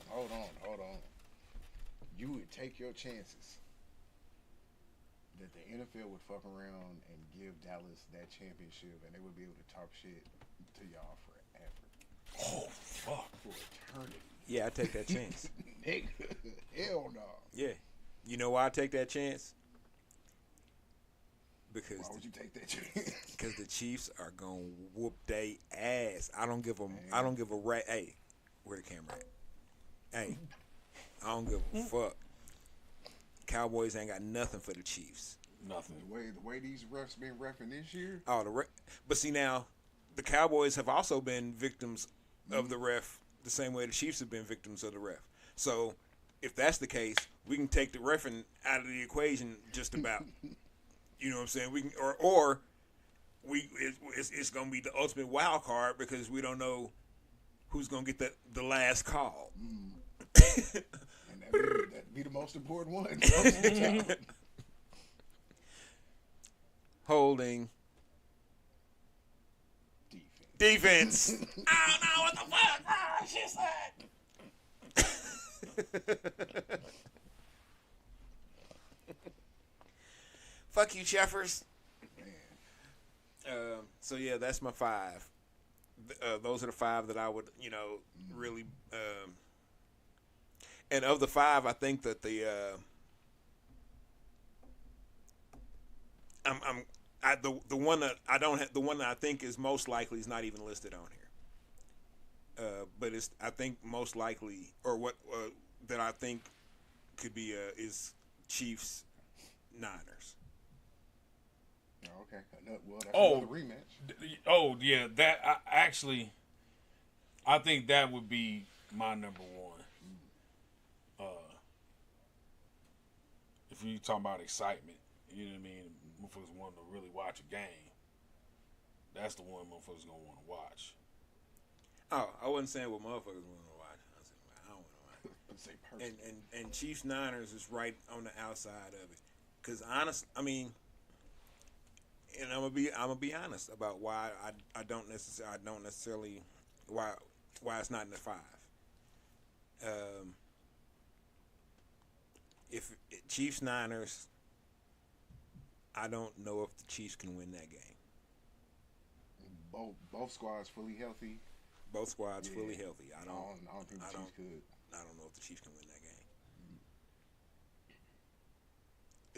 You would take your chances that the NFL would fuck around and give Dallas that championship, and they would be able to talk shit to y'all forever. Oh, fuck. For eternity. Yeah, I take that chance. Nigga, hell no. Yeah. You know why I take that chance? Because why would you take that chance? Because the Chiefs are gonna whoop they ass. I don't give a rat. Hey, where the camera at? Hey, I don't give a fuck. Cowboys ain't got nothing for the Chiefs. Nothing. The way these refs been reffing this year. But see now, the Cowboys have also been victims of the ref the same way the Chiefs have been victims of the ref. So if that's the case, we can take the reffing out of the equation just about. You know what I'm saying? We can, it's gonna be the ultimate wild card because we don't know who's gonna get the last call. And that'd be the most important one. Holding. Defense. I don't know what the fuck. Oh, she said. Fuck you, Jeffers. So yeah, that's my 5. Those are the 5 that I would, really. And of the 5, I think that the one that I don't have, the one that I think is most likely is not even listed on here. But it's I think most likely, or what that I think could be is Chiefs Niners. Okay. Well, that's another rematch. Oh yeah, that I think that would be my number 1. If you talking about excitement, you know what I mean. Motherfuckers want to really watch a game. That's the one motherfuckers gonna want to watch. Oh, I wasn't saying what motherfuckers want to watch. I said I don't want to watch. And Chiefs Niners is right on the outside of it. Cause I mean, and I'm gonna be honest about why I don't necessarily why it's not in the 5. If Chiefs Niners, I don't know if the Chiefs can win that game. Both squads fully healthy. Both squads fully healthy. I don't think the Chiefs could. I don't know if the Chiefs can win that game.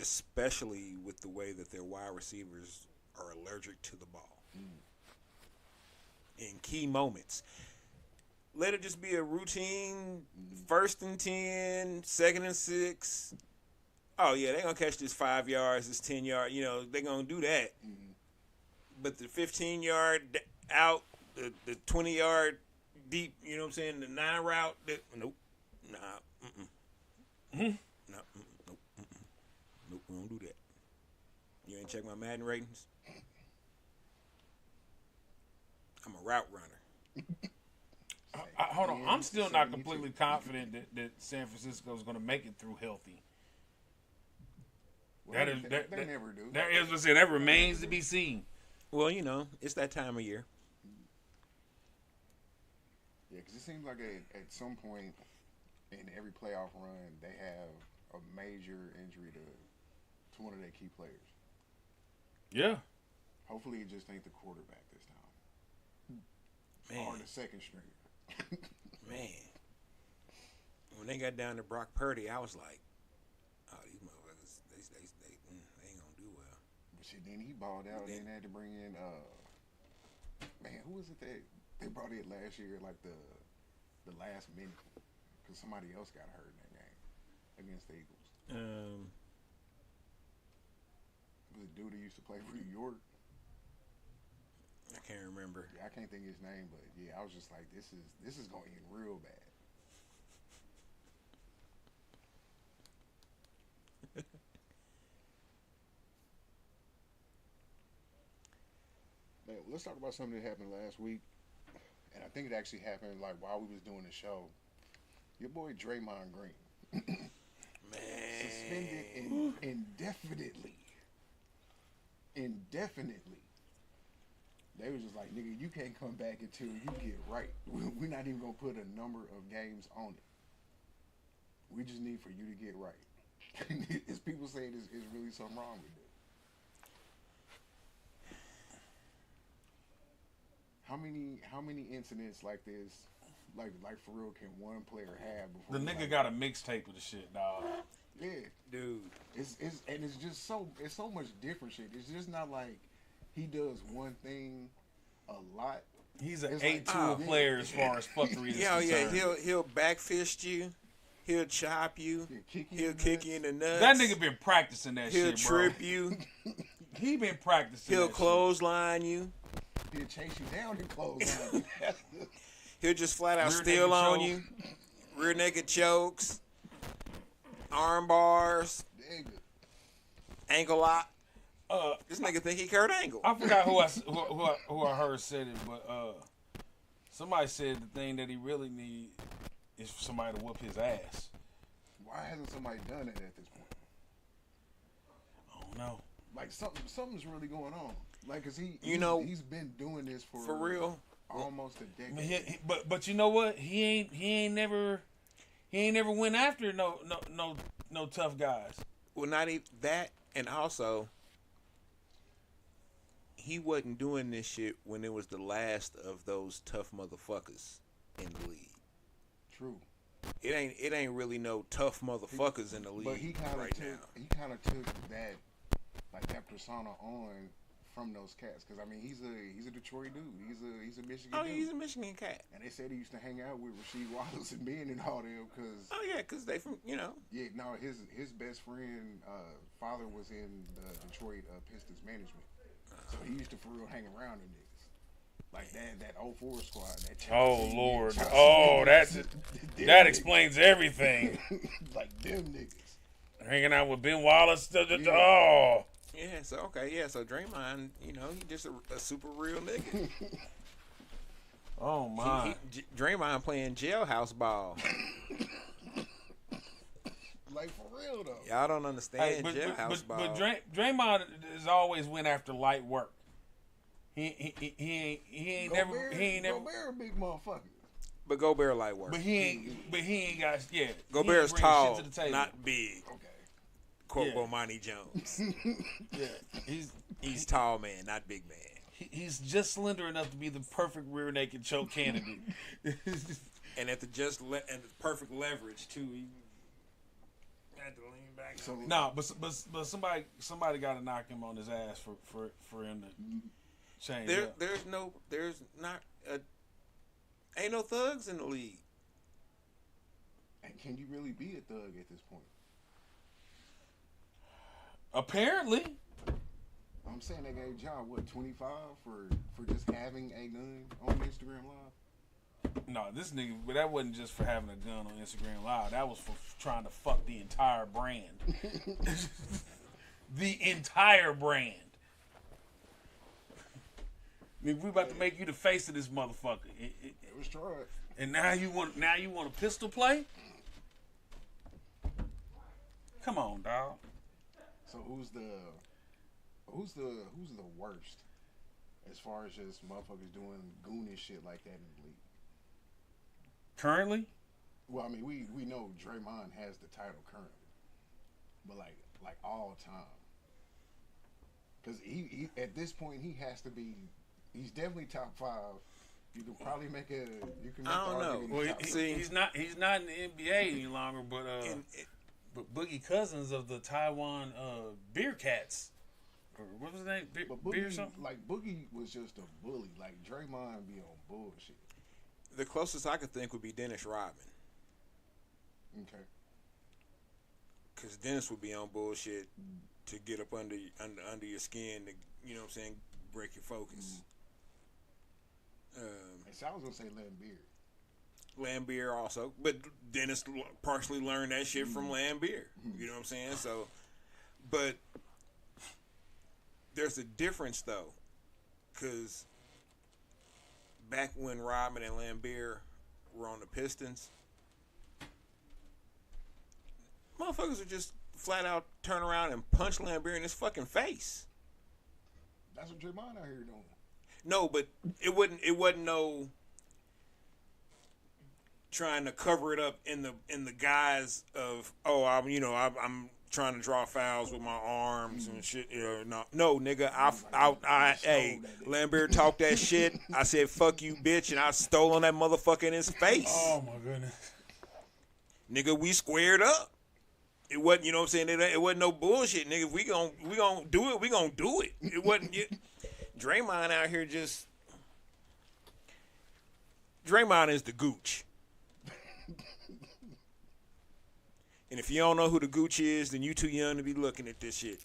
Especially with the way that their wide receivers are allergic to the ball. In key moments. Let it just be a routine 1st and 10, 2nd and 6. Oh, yeah, they're going to catch this 5 yards, this 10 yard. They're going to do that. But the 15-yard out, the 20-yard deep, you know what I'm saying, the 9 route, nope. Nah. Nope. Nope, we don't do that. You ain't check my Madden ratings? I'm a route runner. Hold on. I'm still not completely confident that San Francisco is going to make it through healthy. Well, they never do. That is what I said. That remains to be seen. Well, you know, it's that time of year. Yeah, because it seems like at some point in every playoff run, they have a major injury to one of their key players. Yeah. Hopefully, it just ain't the quarterback this time. Man. Or the second stringer. Man. When they got down to Brock Purdy, I was like, oh, these motherfuckers, they ain't gonna do well. But shit, then he balled out and then had to bring in, man, who was it that they brought in last year, like the last minute? Because somebody else got hurt in that game against the Eagles. Was it dude who used to play for New York? I can't remember. Yeah, I can't think of his name, but yeah, I was just like, this is going to end real bad. Man, let's talk about something that happened last week, and I think it actually happened like while we was doing the show. Your boy Draymond Green Man. suspended indefinitely. Indefinitely. They was just like, nigga, you can't come back until you get right. We're not even gonna put a number of games on it. We just need for you to get right. As people say, there's really something wrong with it. How many incidents like this, like for real, can one player have before The nigga got a mixtape of the shit, dog. Yeah, Dude. it's just so much different shit. It's just not like he does one thing a lot. He's an It's 8-2 player as far as fuckery is Yeah, concerned. he'll backfist you. He'll chop you. He'll kick you in the nuts. That nigga been practicing that He'll shit, bro. trip you. He been practicing He'll that clothesline you. He'll chase you down and close on you. He'll just flat out Rear steal naked on choke. you. Rear naked chokes. Arm bars. Nigga. Ankle lock. shit. This nigga think he Kurt Angle. I forgot who I heard said it, but somebody said the thing that he really need is for somebody to whoop his ass. Why hasn't somebody done it at this point? I don't know. Like something's really going on. Like, cause he's been doing this for real. almost a I mean, decade. but you know what? He ain't never went after no tough guys. Well, not even that, and also he wasn't doing this shit when it was the last of those tough motherfuckers in the league. True. It ain't really no tough motherfuckers in the league But he kind of right took now. he kind of took that persona on from those cats. Cause I mean he's a Detroit dude. He's a Michigan Oh, dude. he's a Michigan cat. And they said he used to hang out with Rasheed Wallace and Ben and all them. Cause Oh yeah, cause they from yeah, no, his best friend father was in the Detroit Pistons management. So he used to for real hang around them niggas. Like that 04 squad. That Chelsea, Lord. Chelsea Oh, niggas. that Them explains everything. niggas. Like them niggas. Hanging out with Ben Wallace. Oh. Yeah, so Draymond, he just a super real nigga. Oh my. Draymond playing jailhouse ball. Like for real though. Y'all don't understand But jailhouse ball. Draymond has always went after light work. He ain't never Gobert a big motherfucker. But Gobert light work. but he ain't got Gobert's he ain't bring tall, shit to the table. not big. Okay. Quote Yeah. Bomani Jones. Yeah, He's tall man, not big man. he's just slender enough to be the perfect rear naked choke candidate. And at the perfect leverage too. He had to lean back. So No, but somebody got to knock him on his ass for him to change up. Ain't no thugs in the league. and can you really be a thug at this point? Apparently, I'm saying they gave John 25 for just having a gun on Instagram Live. no, this nigga. But that wasn't just for having a gun on Instagram Live. That was for trying to fuck the entire brand. The entire brand. Nigga, we about to make you the face of this motherfucker. It was tried. And now you want a pistol play? Come on, dog. So who's the worst as far as just motherfuckers doing goonish shit like that in the league? Currently, Well, I mean, we know Draymond has the title currently, but like all time, because he at this point he has to be. He's definitely top 5. You can probably make a. You can make I don't the know. argument well, top three. he's not in the NBA any longer. But Boogie Cousins of the Taiwan Beer Cats, or what was his name? But Beer Boogie, something. like Boogie was just a bully. Like Draymond be on bullshit. The closest I could think would be Dennis Rodman. Okay. Because Dennis would be on bullshit to get up under your skin to, you know what I'm saying, break your focus. And so I was gonna say Lambeer. Lambeer also, but Dennis partially learned that shit from Lambeer. You know what I'm saying? So, but there's a difference though, because back when Rodman and Lambeer were on the Pistons, motherfuckers would just flat out turn around and punch Lambeer in his fucking face. That's what Draymond out here doing. No, but it wasn't no trying to cover it up in the guise of I'm trying to draw fouls with my arms and shit. No, nigga, hey, Lambeer talked that shit. I said fuck you, bitch, and I stole on that motherfucker in his face. Oh my goodness, nigga, we squared up. It wasn't, you know what I'm saying? It wasn't no bullshit, nigga. If we gon' do it, we gon' do it. It wasn't. Draymond out here just. Draymond is the gooch. And if you don't know who the gooch is, then you too young to be looking at this shit.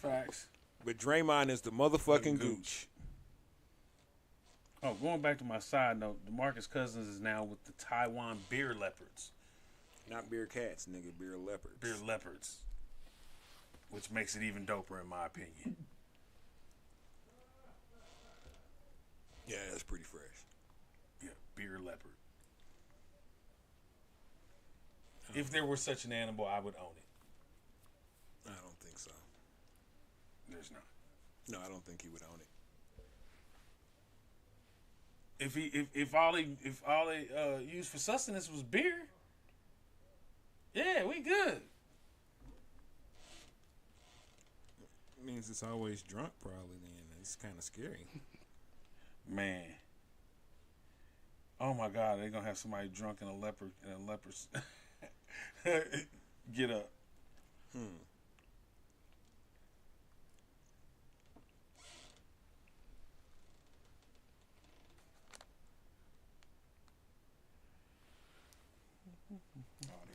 Facts. But Draymond is the motherfucking gooch. Oh, going back to my side note, DeMarcus Cousins is now with the Taiwan Beer Leopards. Not beer cats, nigga. Beer leopards. Beer Leopards. Which makes it even doper in my opinion. Yeah, that's pretty fresh. Yeah, Beer Leopard. If there were such an animal, I would own it. I don't think so. There's not. No, I don't think he would own it. If all they used for sustenance was beer, yeah, we good. It means it's always drunk, probably. Then it's kind of scary. Man. Oh my God, they're gonna have somebody drunk in a leopard get up. In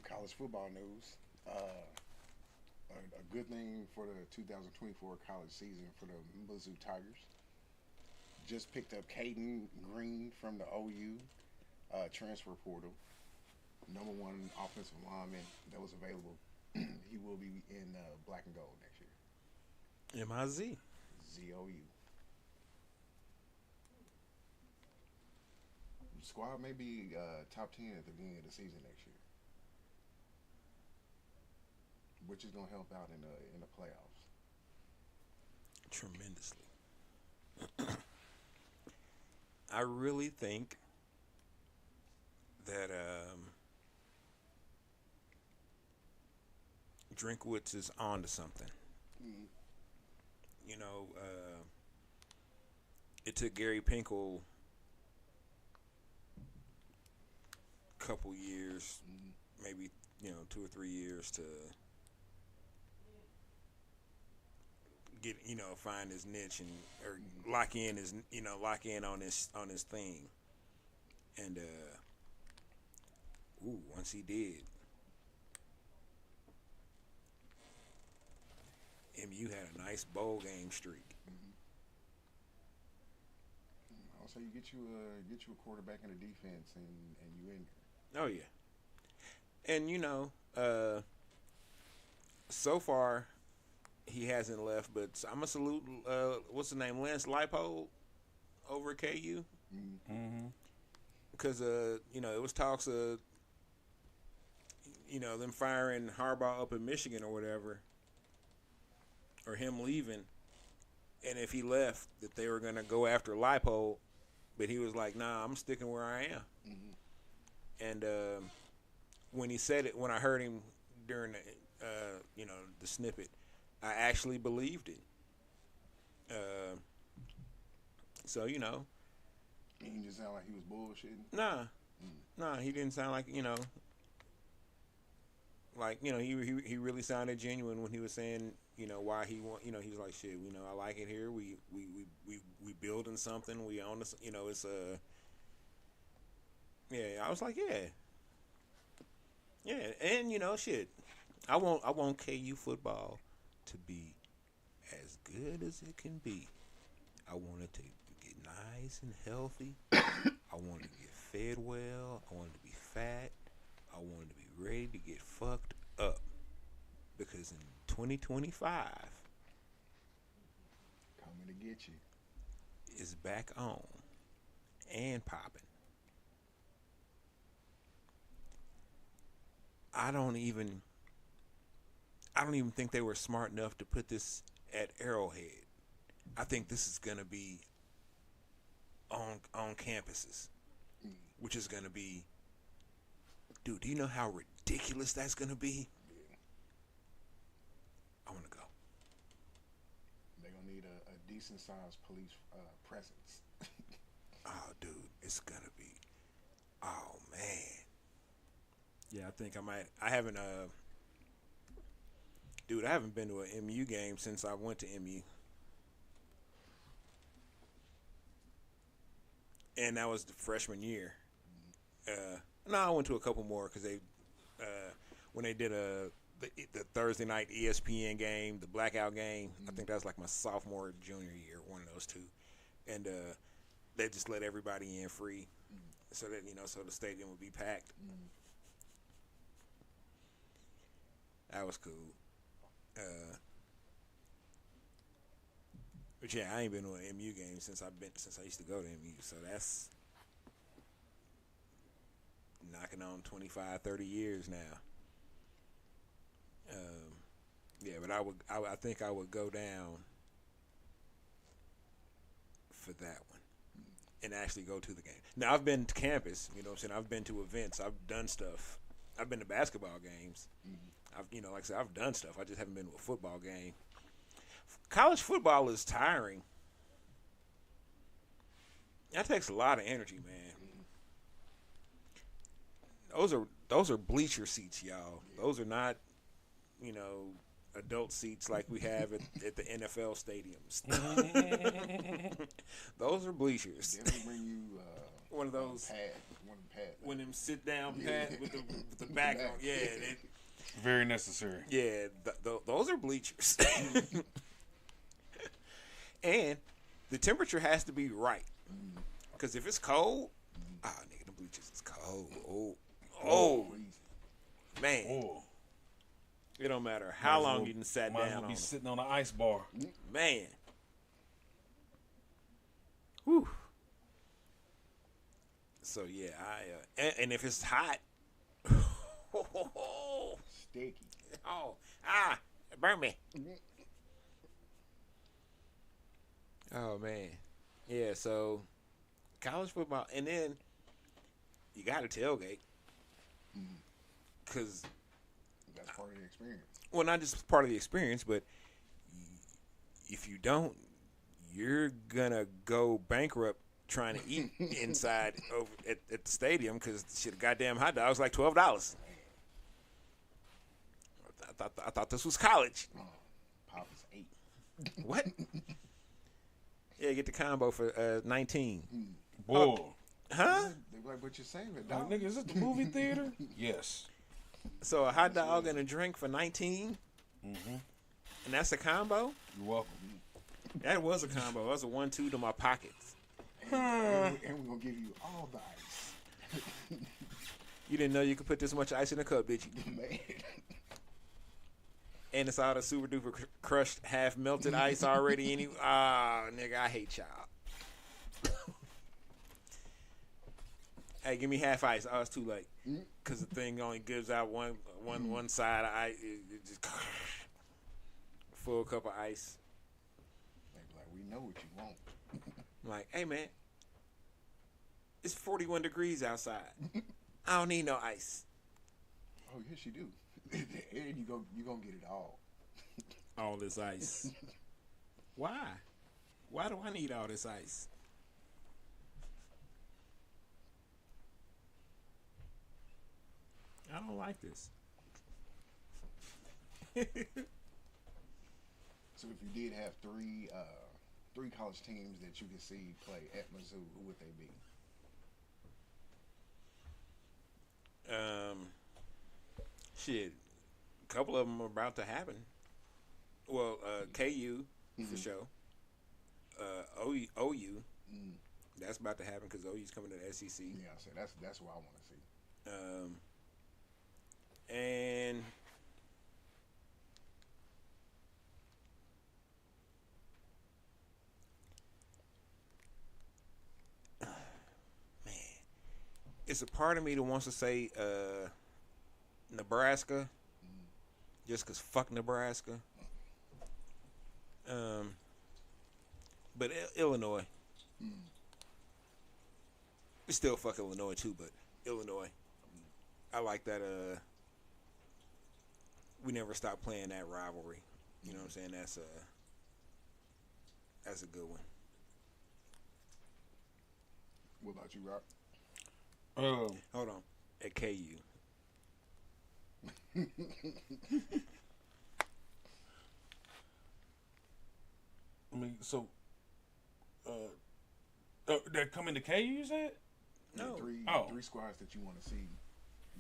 college football news, a good thing for the 2024 college season for the Mizzou Tigers. Just picked up Caden Green from the OU transfer portal. Number 1 offensive lineman that was available. He will be in black and gold next year. M-I-Z. Z-O-U. Squad may be top 10 at the beginning of the season next year, which is going to help out in the playoffs. Tremendously. I really think that Drinkwitz is on to something. Mm-hmm. You know, it took Gary Pinkel a couple years, maybe 2 or 3 years to get find his niche and or lock in on his thing, and once he did, MU had a nice bowl game streak. Also, you get you a quarterback in the defense, and you in there. Oh yeah, and so far he hasn't left, but I'm gonna salute what's the name, Lance Leipold over at KU, because it was talks of them firing Harbaugh up in Michigan or whatever, or him leaving, and if he left, that they were going to go after Leipold, but he was like, nah, I'm sticking where I am. Mm-hmm. And when he said it, when I heard him during the snippet, I actually believed it. So, He didn't just sound like he was bullshitting? Nah, he didn't sound like, he really sounded genuine when he was saying, why he want, he was like, shit, I like it here. We building something. We own this, it's I was like, yeah, and shit, I want KU football to be as good as it can be. I want it to get nice and healthy. I want it to get fed well. I want it to be fat. I want it to be ready to get fucked up. Because in 2025, coming to get you, is back on and popping. I don't even think they were smart enough to put this at Arrowhead. I think this is gonna be on campuses, which is gonna be, dude. Do you know how ridiculous that's gonna be? Yeah. I want to go. They're gonna need a decent sized police presence. Oh, dude, it's gonna be. Oh man. Yeah, I think I might. I haven't. Dude, I haven't been to an MU game since I went to MU. And that was the freshman year. No, I went to a couple more because they, when they did the Thursday night ESPN game, the blackout game. I think that was like my sophomore or junior year, one of those two. And they just let everybody in free, so that so the stadium would be packed. That was cool. But yeah, I ain't been to an MU game since I used to go to MU. So that's knocking on 25, 30 years now. Yeah, but I think I would go down for that one and actually go to the game. Now I've been to campus, you know what I'm saying? I've been to events, I've done stuff. I've been to basketball games. I've like I said, I've done stuff. I just haven't been to a football game. College football is tiring. That takes a lot of energy, man. Those are bleacher seats, y'all. Those are not, adult seats like we have at the NFL stadiums. Those are bleachers. They bring you one of those pad. One of them sit down pad with the back on. Yeah, very necessary. Yeah, those are bleachers. And the temperature has to be right. Because if it's cold, nigga, the bleachers is cold. Oh, man. Oh. It don't matter how long you done sat down on be sitting on an ice bar. Man. Whew. So, yeah, and if it's hot, sticky. It burned me. Oh, man. Yeah, so college football. And then you got to tailgate. Because that's part of the experience. Well, not just part of the experience, but if you don't, you're going to go bankrupt trying to eat inside over at the stadium because shit, goddamn hot dogs like $12. I thought this was college. Pop is $8. What? Yeah, get the combo for 19. Boy. Huh? They like, but you're saving, Like, dog. nigga, is this the movie theater? Yes. So a hot dog and a drink for 19? And that's a combo? You're welcome. That was a combo. That was a 1-2 to my pockets. And we're going to give you all the ice. You didn't know you could put this much ice in a cup, did you? Man. And it's all the super duper crushed, half melted ice already. Nigga, I hate y'all. Hey, give me half ice. Oh, it's too late. Because the thing only gives out one side of ice. It just full cup of ice. They be like, we know what you want. I'm like, hey, man, it's 41 degrees outside. I don't need no ice. Oh, yes, you do. And you gonna get it all. All this ice. Why? Why do I need all this ice? I don't like this. So if you did have three college teams that you could see play at Mizzou, who would they be? Shit, a couple of them are about to happen. Well, KU for sure. OU, that's about to happen because OU's coming to the SEC. Yeah, I said that's what I want to see. And man, it's a part of me that wants to say Nebraska, just because fuck Nebraska. But Illinois. We still fuck Illinois too, but Illinois. I like that. We never stop playing that rivalry. You know what I'm saying? That's a good one. What about you, Rock? Hold on. At KU. I mean, so they're coming to KU, you said? No. Three squads that you want to see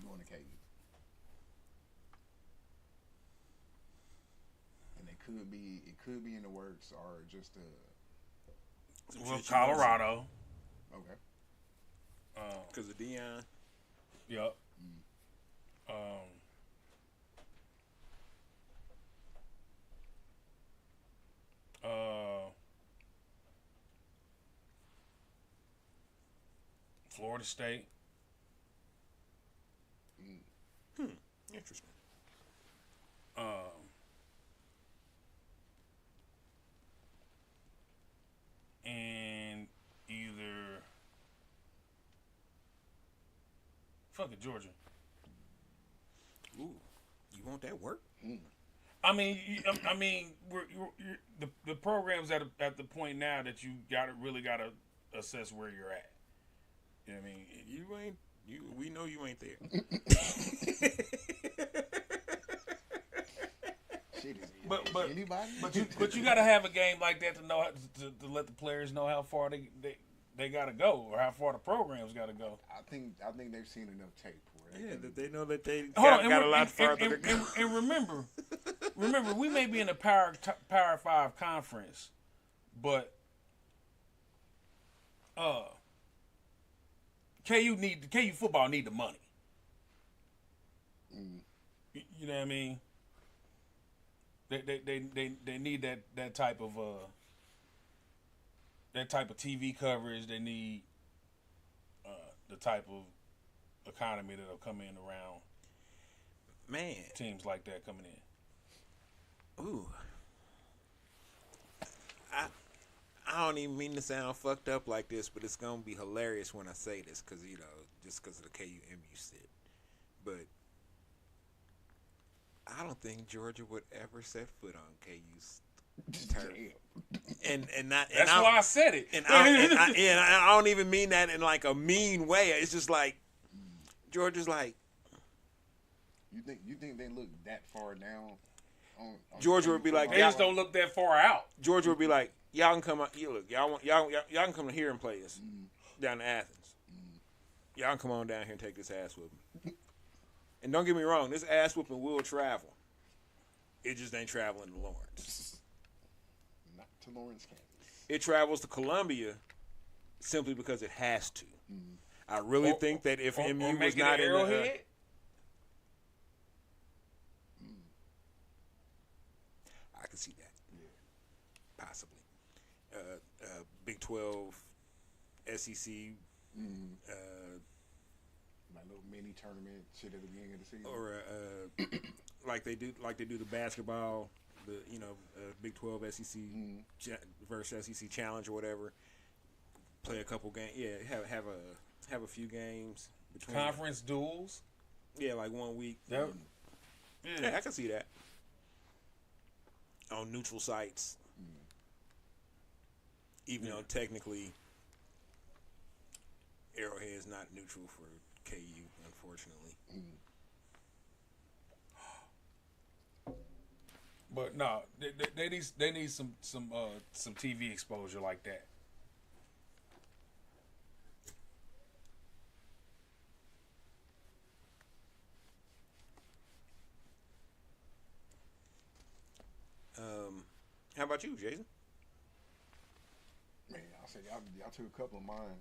going to KU. And it could be in the works or just Well, Colorado. Okay. Because of Deion. Yep. Florida State. Interesting. And either fuck it, Georgia. Ooh, you want that work? I mean, the program's at the point now that you really gotta assess where you're at. You know what I mean? We know you ain't there. Shit, But anybody? But you gotta have a game like that to know how to let the players know how far they gotta go or how far the program's gotta go. I think they've seen enough tape where That they know that they Got a lot further to go. And remember, we may be in a Power 5 conference, but KU football need the money. You know what I mean? They need that type of TV coverage. They need the type of economy that'll come in around teams like that coming in. Ooh. I don't even mean to sound fucked up like this, but it's gonna be hilarious when I say this, because just because of the KUMU shit. But I don't think Georgia would ever set foot on KU's turf. And That's why I said it. And I don't even mean that in like a mean way. It's just like Georgia's like. You think they look that far down? On Georgia would be like, they just don't look that far out. Georgia would be like, y'all can come out. Y'all can come here and play us down to Athens. Y'all can come on down here and take this ass whooping. And don't get me wrong, this ass whooping will travel. It just ain't traveling to Lawrence. Not to Lawrence, Kansas. It travels to Columbia simply because it has to. I really think that if MU was not in the I can see that. Yeah. Possibly. Big 12, SEC, Like little mini tournament shit at the beginning of the season. Or like they do the basketball, the Big 12 SEC versus SEC Challenge or whatever. Play a couple games. Yeah, have a few games between Conference duels. Yeah, like 1 week. That, Yeah, I can see that. On neutral sites. Even though technically Arrowhead is not neutral for KU, unfortunately. But no, they need some TV exposure like that. How about you, Jason? Man, I'll say y'all took a couple of mine.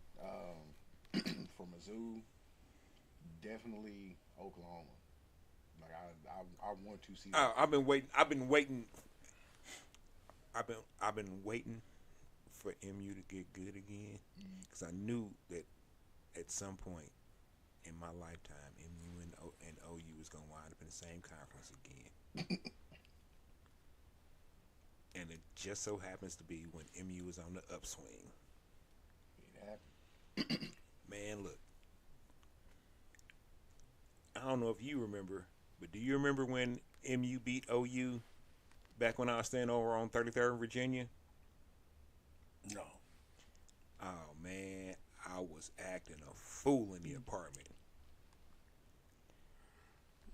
For Mizzou, definitely Oklahoma. Like I want to see. I've been waiting. I've been waiting for MU to get good again because I knew that at some point in my lifetime, MU and OU was gonna wind up in the same conference again. And it just so happens to be when MU is on the upswing. It happened. Man, look. I don't know if you remember, but do you remember when MU beat OU back when I was staying over on 33rd Virginia? No. Oh, man. I was acting a fool in the apartment.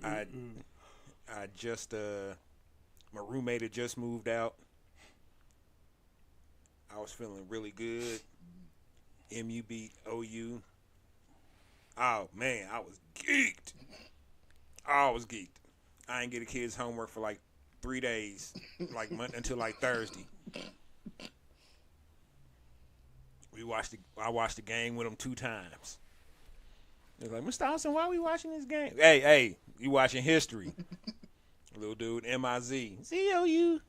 I just, my roommate had just moved out. I was feeling really good. MU beat OU. Oh, man, I was geeked. I ain't get a kid's homework for like 3 days, like until like Thursday. I watched the game with them 2 times. They're like, Mr. Dawson, why are we watching this game? Hey, you watching history. Little dude, M-I-Z. Z-O-U.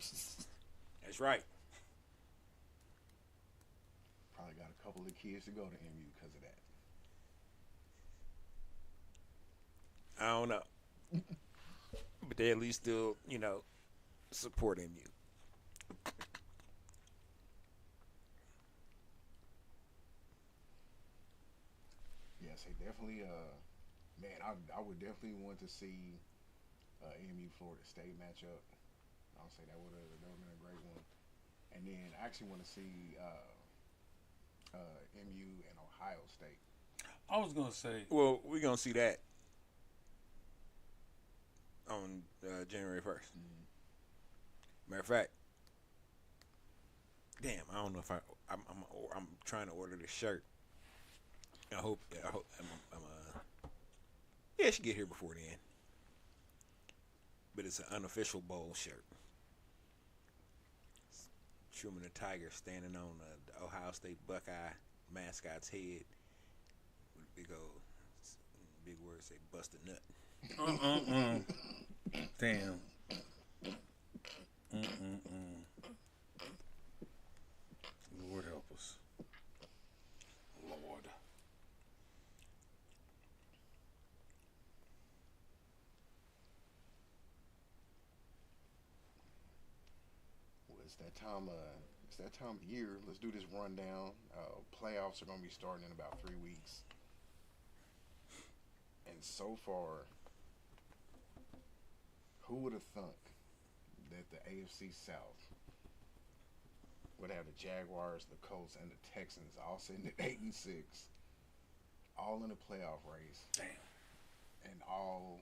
That's right. Probably got a couple of kids to go to MU because of that. I don't know. But they at least still, support MU. Yes, they definitely. Man, I would definitely want to see MU Florida State matchup. I'll say that would have been a great one. And then I actually want to see MU and Ohio State. I was gonna say. Well, we're gonna see that on January 1st. Matter of fact, damn, I don't know if I'm trying to order this shirt. I hope it should get here before then. But it's an unofficial bowl shirt. Truman the Tiger standing on the Ohio State Buckeye mascot's head with big words say "bust a nut." Damn. Lord help us. Lord. Well, it's that time. It's that time of year. Let's do this rundown. Playoffs are going to be starting in about 3 weeks, and so far, who would have thunk that the AFC South would have the Jaguars, the Colts, and the Texans all sitting at 8-6, all in a playoff race. Damn. And all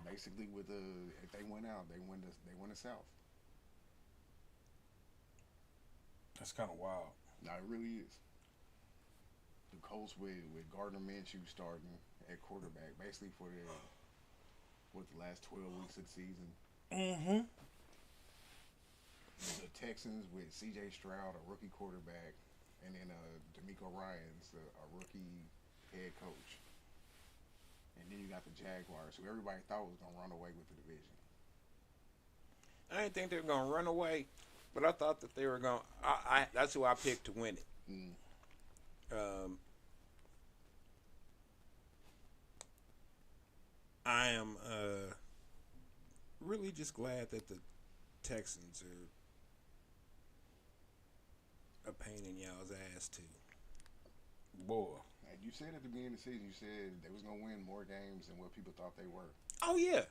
basically with if they win out, they win the South. That's kind of wild. No, it really is. The Colts with Gardner Minshew starting at quarterback, basically for the last 12 weeks of the season. Mm-hmm. The Texans with C.J. Stroud, a rookie quarterback, and then D'Amico Ryans, a rookie head coach. And then you got the Jaguars, who everybody thought was going to run away with the division. I didn't think they were going to run away, but I thought that they were going to – that's who I picked to win it. I am really just glad that the Texans are a pain in y'all's ass too. Boy. And you said at the beginning of the season, you said they was gonna win more games than what people thought they were. Oh yeah.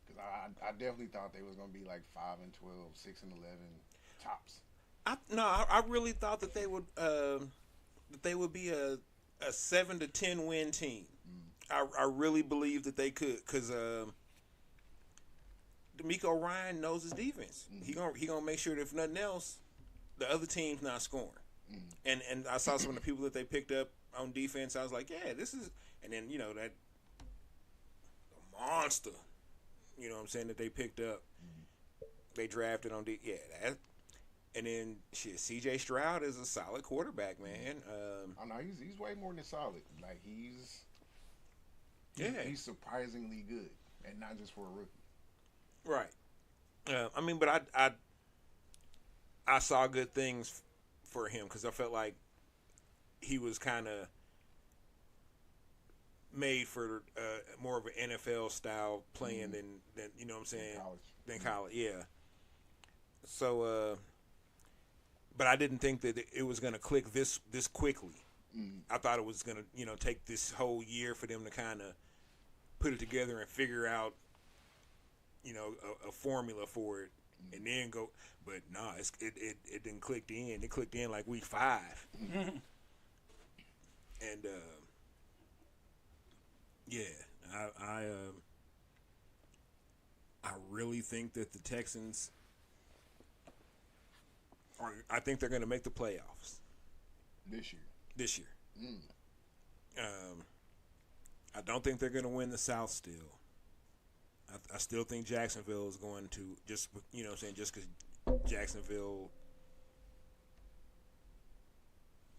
Because I definitely thought they was gonna be like 5-12, 6-11 tops. I really thought that they would be a 7 to 10 win team. I really believe that they could, because D'Amico Ryan knows his defense. He gonna make sure that if nothing else, the other team's not scoring. And I saw some of the people that they picked up on defense. I was like, yeah, this is. And then that the monster, you know what I'm saying, that they picked up. They drafted on that. And then C.J. Stroud is a solid quarterback, man. I know he's way more than solid. Like he's surprisingly good, and not just for a rookie. Right. I mean, but I saw good things for him because I felt like he was kind of made for more of an NFL style playing than you know what I'm saying, than college. Yeah. So, but I didn't think that it was going to click this quickly. I thought it was going to take this whole year for them to kind of put it together and figure out a formula for it, and then go. But no, it didn't click in. It clicked in like week 5, and I really think that the Texans I think they're going to make the playoffs this year. I don't think they're going to win the South still. I still think Jacksonville is going to just because Jacksonville,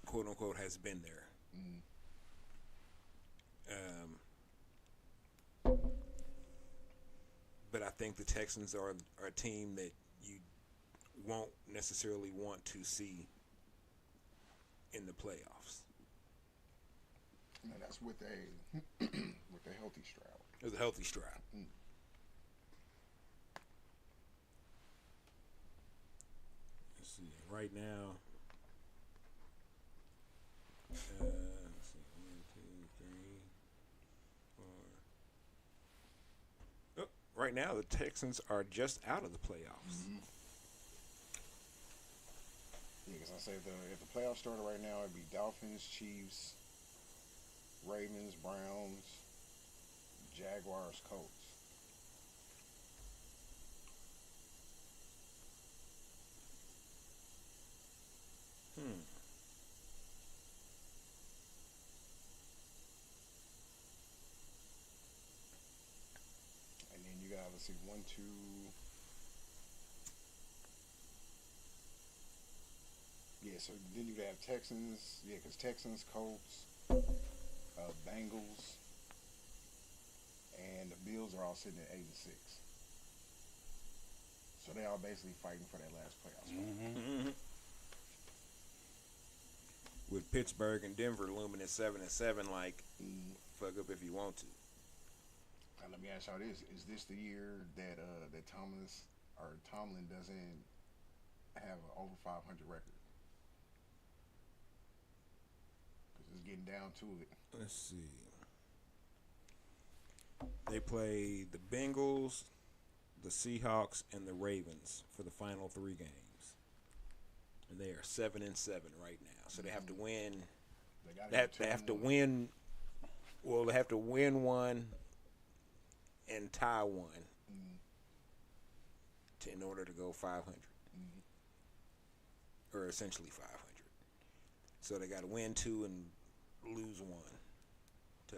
quote unquote, has been there. But I think the Texans are a team that you won't necessarily want to see in the playoffs. And that's with a healthy Stroud. It's a healthy Stroud. Let's see. Right now, let's see. 1, 2, 3, 4. Oh, right now, the Texans are just out of the playoffs. Yeah, because I say if the playoffs started right now, it'd be Dolphins, Chiefs, Ravens, Browns, Jaguars, Colts. And then you got, let's see, 1, 2. Yeah, so then you have Texans. Yeah, because Texans, Colts, Bengals, and the Bills are all sitting at 8-6. So they are basically fighting for that last playoff spot. With Pittsburgh and Denver looming at 7-7, like fuck up if you want to. Now let me ask y'all this: is this the year that Tomlin doesn't have an over 500 record? Because it's getting down to it. Let's see. They play the Bengals, the Seahawks, and the Ravens for the final 3 games. And they are 7-7 right now. So they have to win. They have to win. Well, they have to win one and tie one in order to go 500, or essentially 500. So they got to win 2 and lose 1 to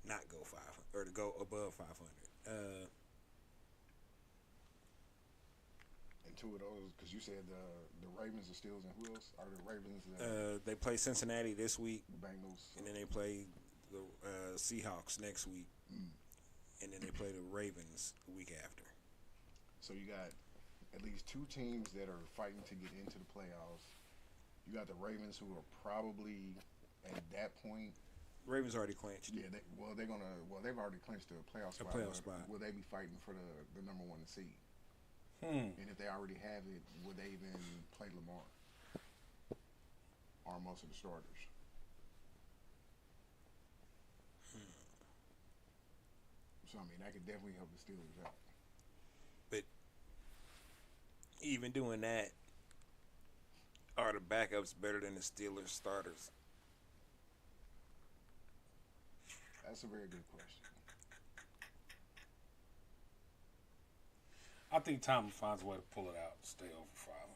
not go 500 or to go above 500. And 2 of those, because you said the Ravens are still in. Who else are the Ravens? They play Cincinnati this week. The Bengals. And then they play the Seahawks next week. And then they play the Ravens the week after. So you got at least 2 teams that are fighting to get into the playoffs. You got the Ravens, who are probably at that point Ravens already clinched. Yeah, they've already clinched a playoff spot. Will they be fighting for the number one seed? And if they already have it, would they even play Lamar or most of the starters? So I mean, that could definitely help the Steelers out. But even doing that, are the backups better than the Steelers starters? That's a very good question. I think Tomlin finds a way to pull it out, stay over 500.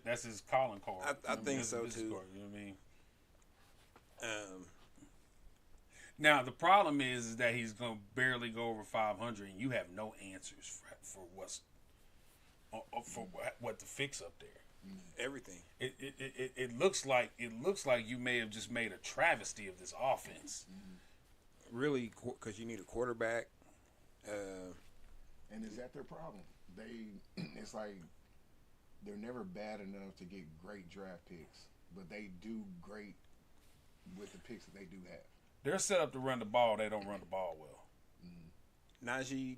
That's his calling card. I think so too. Card, you know what I mean? Now the problem is that he's gonna barely go over 500, and you have no answers for what to fix up there. Everything. It looks like you may have just made a travesty of this offense. Really, because you need a quarterback. And is that their problem? It's like they're never bad enough to get great draft picks, but they do great with the picks that they do have. They're set up to run the ball. They don't run the ball well. Najee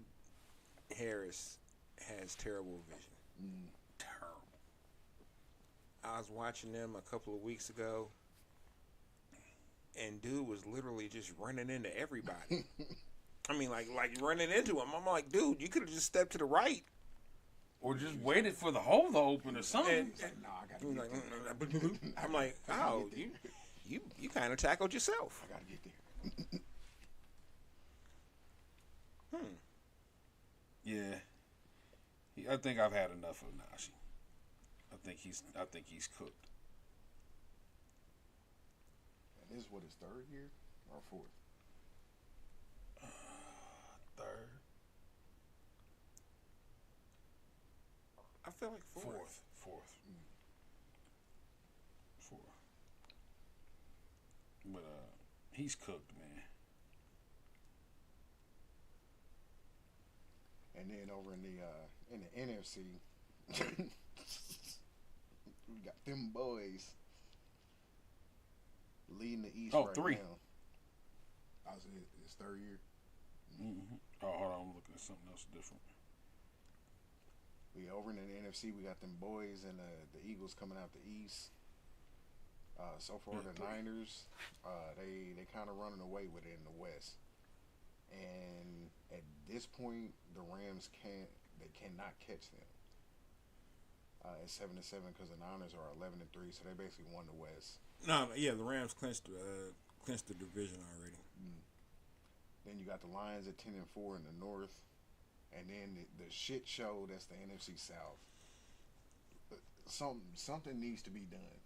Harris has terrible vision. Terrible. I was watching them a couple of weeks ago, and dude was literally just running into everybody. I mean, like running into him. I'm like, dude, you could have just stepped to the right. Or just waited for the hole to open or something. I'm like, oh, you kind of tackled yourself. I got to get there. Yeah. I think I've had enough of Najee. I think he's cooked. And this is what, his third year or fourth? Third. I feel like fourth. Fourth. But he's cooked, man. And then over in the NFC, we got them boys leading the East right three. now. I was his third year. Mm-hmm. Oh, hold on, I'm looking at something else different. We over in the NFC, we got them boys and the Eagles coming out the East. So far, the Niners, they kind of running away with it in the West. And at this point, the Rams cannot catch them. It's 7-7 because the Niners are 11-3, so they basically won the West. The Rams clinched the division already. Then you got the Lions at 10-4 in the North, and then the shit show that's the NFC South. Something needs to be done.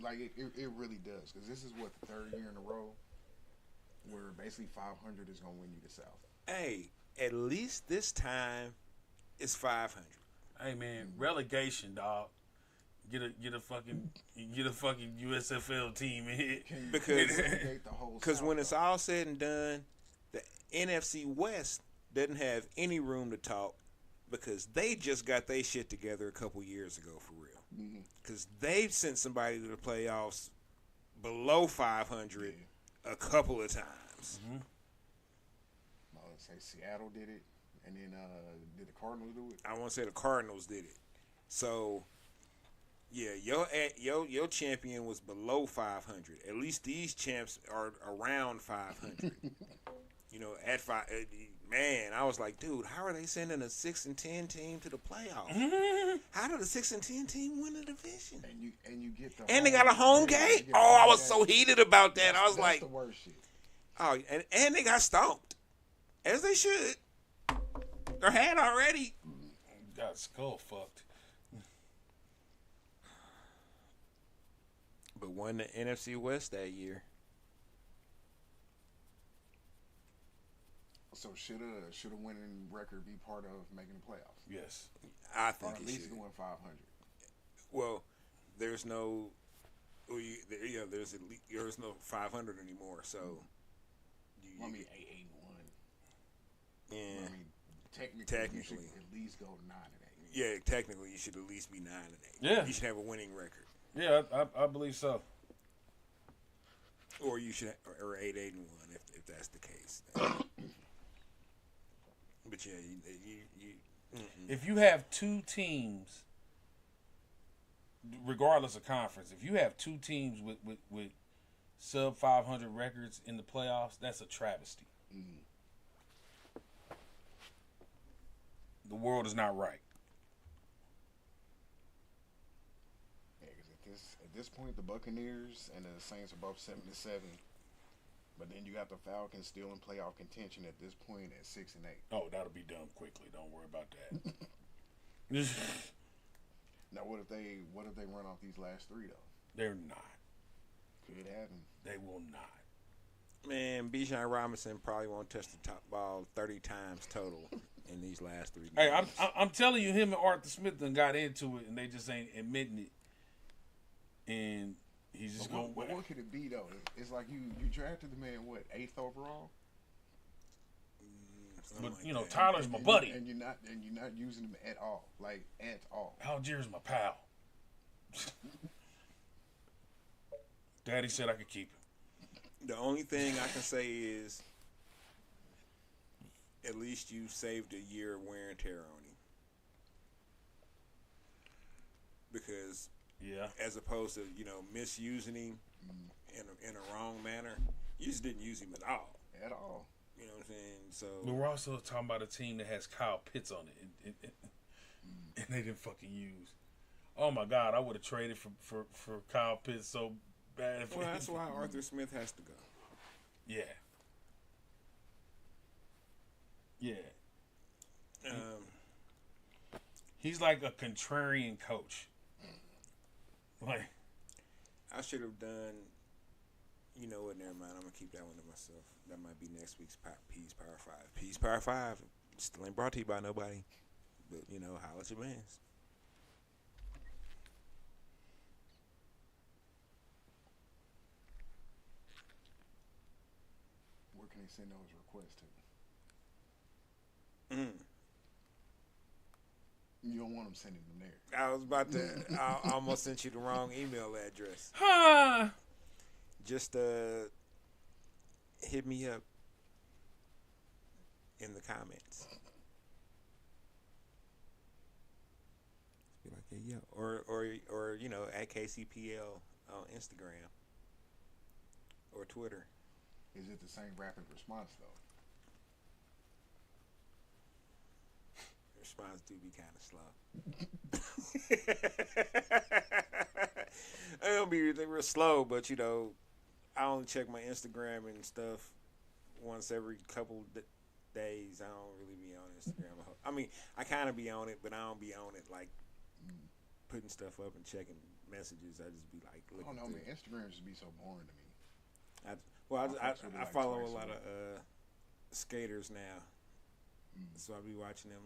Like it really does, because this is what, the third year in a row where basically 500 is gonna win you the South. Hey, at least this time it's 500. Hey man, relegation, dog. Get a fucking USFL team in here. Because when it's all said and done, the NFC West doesn't have any room to talk because they just got their shit together a couple years ago for real. Because they've sent somebody to the playoffs below 500 a couple of times. I would say Seattle did it, and then did the Cardinals do it? I want to say the Cardinals did it. So, yeah, your champion was below 500. At least these champs are around 500. At 5. Man, I was like, dude, how are they sending a 6-10 team to the playoffs? How did a 6-10 team win the division? And you get and they got a home game. I was so heated about that. I was like, the worst shit. Oh, and they got stomped, as they should. Or had already. Got skull fucked. But won the NFC West that year. So should a winning record be part of making the playoffs? Yes, I think or at least going 500. Well, there's no, there's no 500 anymore. So, I mean, 8-1. Yeah. I mean, technically, you should at least go 9-8. Yeah, technically, you should at least be 9-8. Yeah, you should have a winning record. Yeah, I believe so. Or you should, or 8-1 if that's the case. But yeah, if you have two teams, regardless of conference, if you have two teams with sub 500 records in the playoffs, that's a travesty. Mm-hmm. The world is not right. Yeah, because at this point, the Buccaneers and the Saints are both 7-7. But then you got the Falcons still in playoff contention at this point at 6-8. Oh, that'll be done quickly. Don't worry about that. Now, what if they run off these last three though? They're not. Could happen. They will not. Man, Bijan Robinson probably won't touch the top ball 30 times total in these last 3 games. Hey, I'm telling you, him and Arthur Smith done got into it, and they just ain't admitting it. And he's just going. But what could it be though? It's like you drafted the man 8th overall. But like you know, that. Tyler's my buddy, and you're not using him at all, like at all. Algiers my pal. Daddy said I could keep him. The only thing I can say is, at least you saved a year of wear and tear on him. Because, Yeah. as opposed to misusing him in a wrong manner, you just didn't use him at all. At all. You know what I'm saying? So But we're also talking about a team that has Kyle Pitts on it, and they didn't fucking use. Oh my God, I would have traded for Kyle Pitts so bad. well, that's why Arthur Smith has to go. Yeah. Yeah. He's like a contrarian coach. Like, I should have done. You know what? Never mind. I'm gonna keep that one to myself. That might be next week's Peas Power 5. Peas Power 5 still ain't brought to you by nobody, but holla at your mans. Where can they send those requests to? You don't want them sending them there. I was about to. I almost sent you the wrong email address. huh? Just hit me up in the comments. Be like, hey, yeah, or at KCPL on Instagram or Twitter. Is it the same rapid response though? Response do be kind of slow. They real slow, but I only check my Instagram and stuff once every couple days. I don't really be on Instagram. I mean, I kind of be on it, but I don't be on it like putting stuff up and checking messages. I just be like, I don't know, man. Instagram just be so boring to me. I follow a lot of skaters now, so I be watching them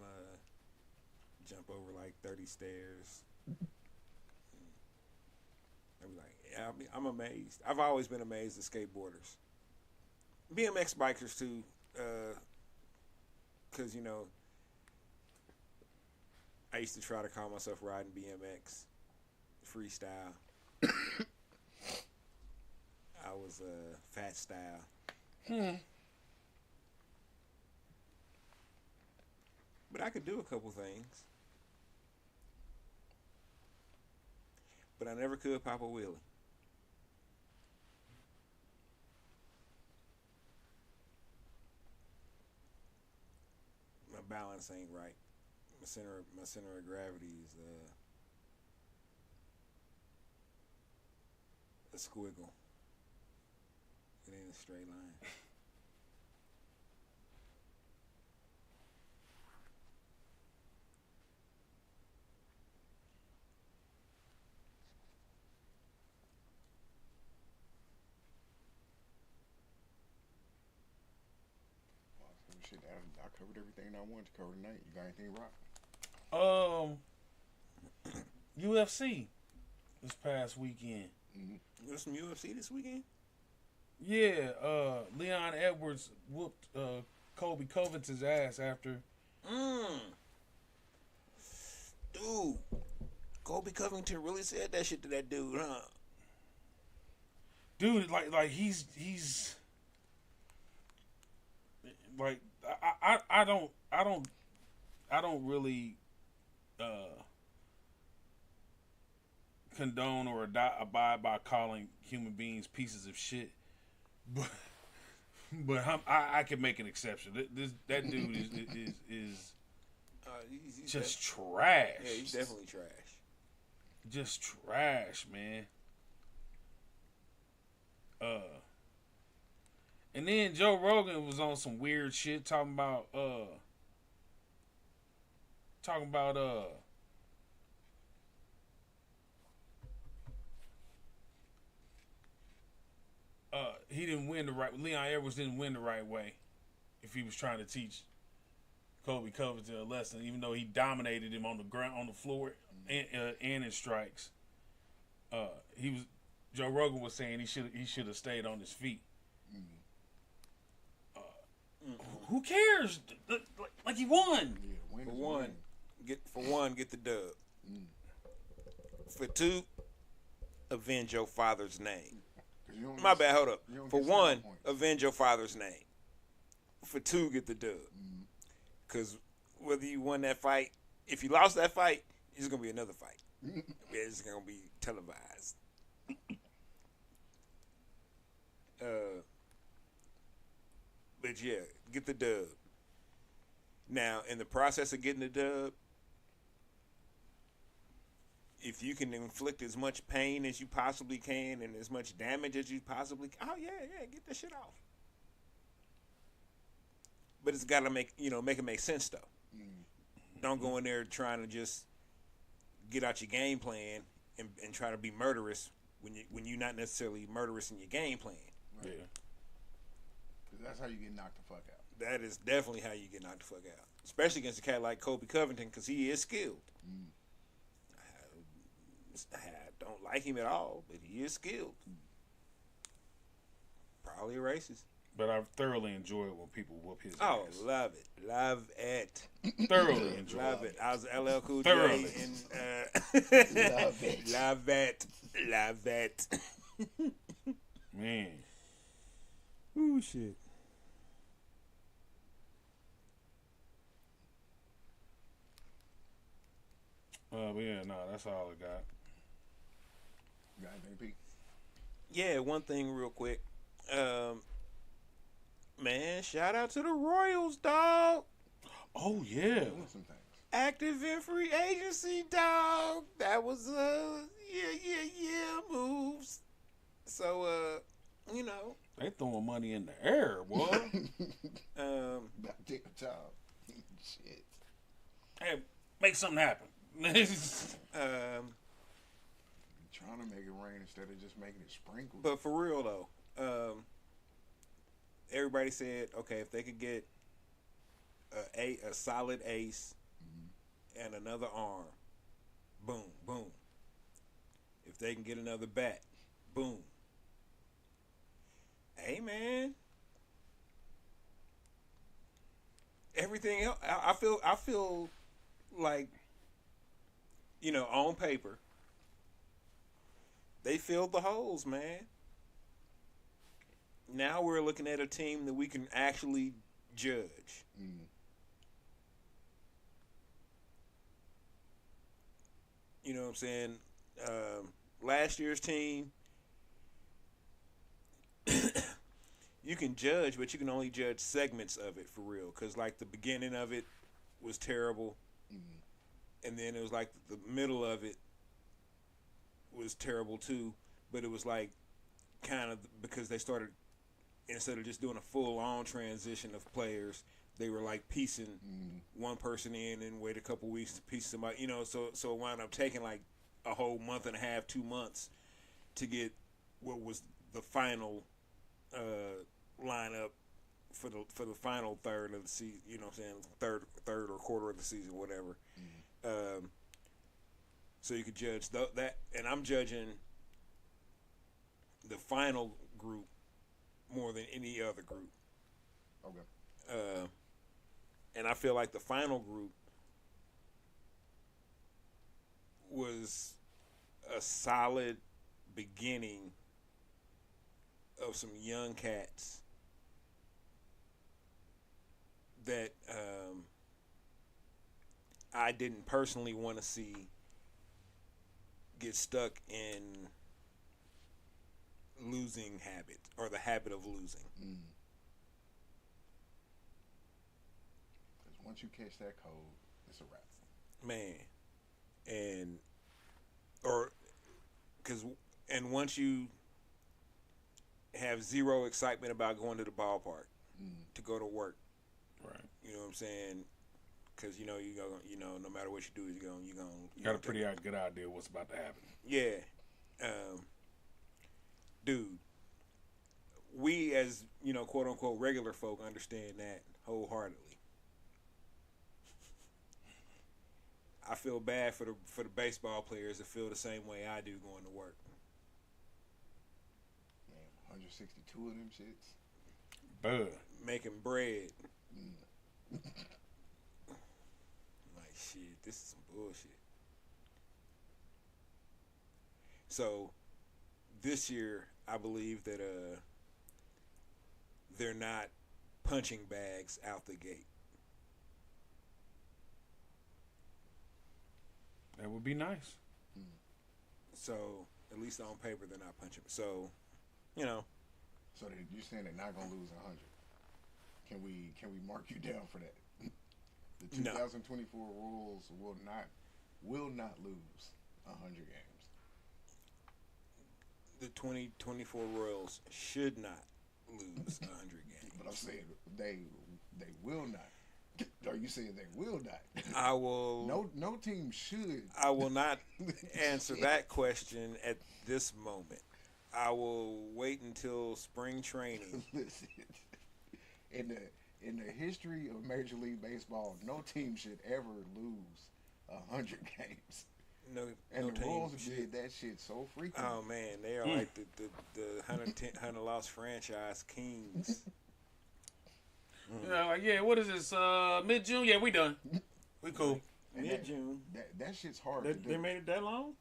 jump over like 30 stairs. I be like, yeah, I'm amazed. I've always been amazed at skateboarders, BMX bikers too, because I used to try to call myself riding BMX freestyle. I was fat style. But I could do a couple things. But I never could pop a wheelie. My balance ain't right. My center of gravity is a squiggle. It ain't a straight line. Shit, I covered everything I wanted to cover tonight. You got anything, Rock? UFC this past weekend. There's some UFC this weekend? Yeah, Leon Edwards whooped Colby Covington's ass after. Dude, Colby Covington really said that shit to that dude, huh? dude, like he's like I don't really condone or abide by calling human beings pieces of shit, but I can make an exception. That dude is He's just trash. Yeah, he's definitely trash. Just trash, man. And then Joe Rogan was on some weird shit talking about he didn't win the right. Leon Edwards didn't win the right way if he was trying to teach Kobe Covington a lesson, even though he dominated him on the ground, on the floor, and in strikes. Joe Rogan was saying he should have stayed on his feet. Who cares? Like he won. Yeah, For one, get the dub. For two, avenge your father's name. My bad, hold up. For one, avenge your father's name. For two, get the dub. Because whether you won that fight, if you lost that fight, it's going to be another fight. It's going to be televised. But yeah, get the dub. Now, in the process of getting the dub, if you can inflict as much pain as you possibly can and as much damage as you possibly can, get the shit off. But it's got to make it make sense though. Don't go in there trying to just get out your game plan and try to be murderous when you're not necessarily murderous in your game plan. Right. Yeah. Because that's how you get knocked the fuck out. That is definitely how you get knocked the fuck out. Especially against a cat like Kobe Covington, because he is skilled. I don't like him at all, but he is skilled. Probably a racist. But I thoroughly enjoy it when people whoop his ass. Love it. Love it. Thoroughly enjoy Love it. I was LL Cool J. Thoroughly. And, Love it. Love it. Love it. Man. Ooh, shit. But yeah, no, that's all I got. You got anything, Pete? Yeah, one thing real quick. Man, shout out to the Royals, dog. Oh, yeah. Doing some things. Active in free agency, dog. That was moves. So They throwing money in the air, boy. About to take a job. Shit. Hey, make something happen. Trying to make it rain instead of just making it sprinkle. But for real though, everybody said, okay, if they could get a solid ace and another arm, boom, boom. If they can get another bat, boom. Hey man, everything else, I feel like, on paper, they filled the holes, man. Now we're looking at a team that we can actually judge. You know what I'm saying? Last year's team, you can judge, but you can only judge segments of it for real. Because, like, the beginning of it was terrible. And then it was like the middle of it was terrible too. But it was like kind of because they started, instead of just doing a full-on transition of players, they were like piecing one person in and wait a couple weeks to piece somebody. So it wound up taking like a whole month and a half, 2 months to get what was the final lineup for the final third of the season. You know what I'm saying? Third or quarter of the season, whatever. So you could judge that, and I'm judging the final group more than any other group. Okay. And I feel like the final group was a solid beginning of some young cats that I didn't personally want to see get stuck in losing habit or the habit of losing. Because once you catch that cold, it's a wrap. Man. And once you have zero excitement about going to the ballpark to go to work, Right. you know what I'm saying? Because you go, no matter what you do, you got a pretty good idea what's about to happen. Yeah, dude. We as quote unquote regular folk understand that wholeheartedly. I feel bad for the baseball players that feel the same way I do going to work. Man, 162 of them shits. Bud. Making bread. Like, shit, this is some bullshit. So, this year, I believe that they're not punching bags out the gate. That would be nice. So, at least on paper, they're not punching. So, So you're saying they're not gonna lose 100? Can we mark you down for that? The 2024 Royals will not lose 100 games. The 2024 Royals should not lose 100 games. But I'm saying they will not. Are you saying they will not? I will. No team should. I will not answer that question at this moment. I will wait until spring training. Listen, in the history of Major League Baseball, no team should ever lose 100 games. No, and no the Royals team did that shit so frequently. Oh man, they are like the 100 loss franchise kings. What is this? Mid-June? Yeah, we done. We cool. Mid-June. That shit's hard to do. They made it that long?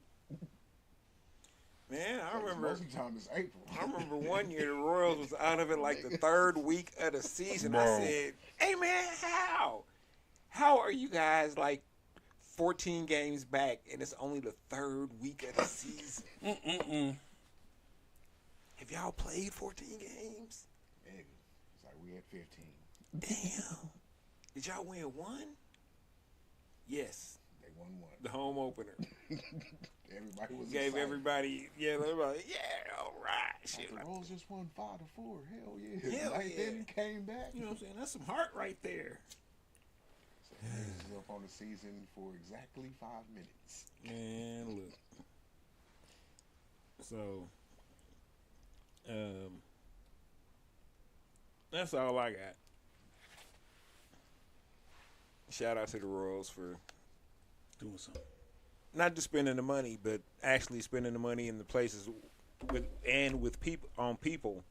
Man, I remember. Most of the time it's April. I remember one year the Royals was out of it like the third week of the season. Bro. I said, "Hey man, how are you guys like 14 games back and it's only the third week of the season? Have y'all played 14 games? It's like we had 15. Damn. Did y'all win one? Yes. They won one. The home opener. Everybody was Gave excited. everybody, all right. Shit. The Royals just won 5-4. Hell yeah. Hell Like, yeah. then came back. You know what I'm saying? That's some heart right there. So this is up on the season for exactly 5 minutes. Man, look. So, that's all I got. Shout out to the Royals for Doing something. not just spending the money, but actually spending the money in the places with people.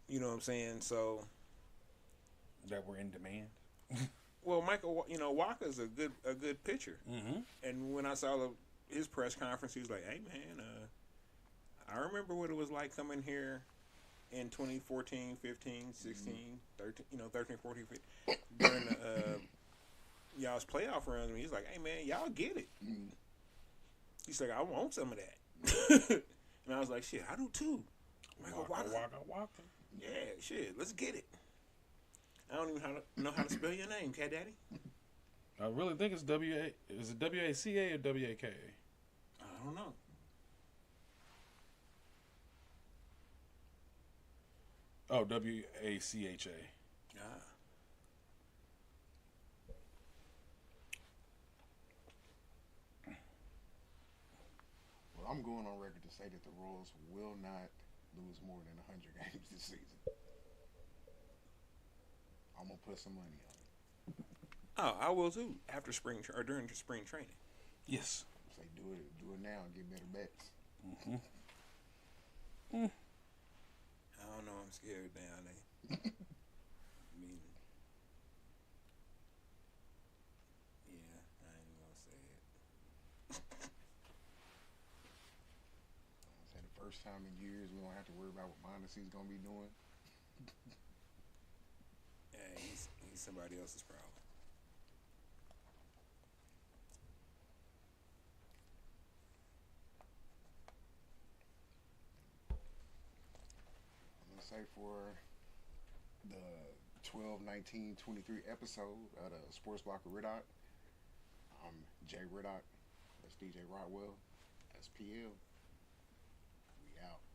You know what I'm saying? So That we're in demand. well, Michael, Walker's a good pitcher. Mm-hmm. And when I saw his press conference, he was like, "Hey man, I remember what it was like coming here in 2014, 15, 16, 13, 13, 14, 15, during the y'all's playoff run." And he's like, "Hey man, y'all get it." He's like, "I want some of that." And I was like, "Shit, I do too." Michael Walker. Walker. Yeah, shit, let's get it. I don't even know how to spell your name, Cat Daddy. I really think it's W-A. Is it W-A-C-A or W-A-K-A? I don't know. Oh, W-A-C-H-A. Ah. Well, I'm going on record to say that the Royals will not lose more than 100 games this season. I'm going to put some money on it. Oh, I will too. After during spring training. Yes. Say do it now and get better bets. Mm-hmm. I don't know. I'm scared now. I mean, yeah, I ain't gonna say it. I said the first time in years we don't have to worry about what Mondesi's gonna be doing. Yeah, he's somebody else's problem. I'm gonna say for the 12-19-23 episode of the Sports Block of Riddock, I'm J-Ritoc. That's DJ Rockwell. That's PL. We out.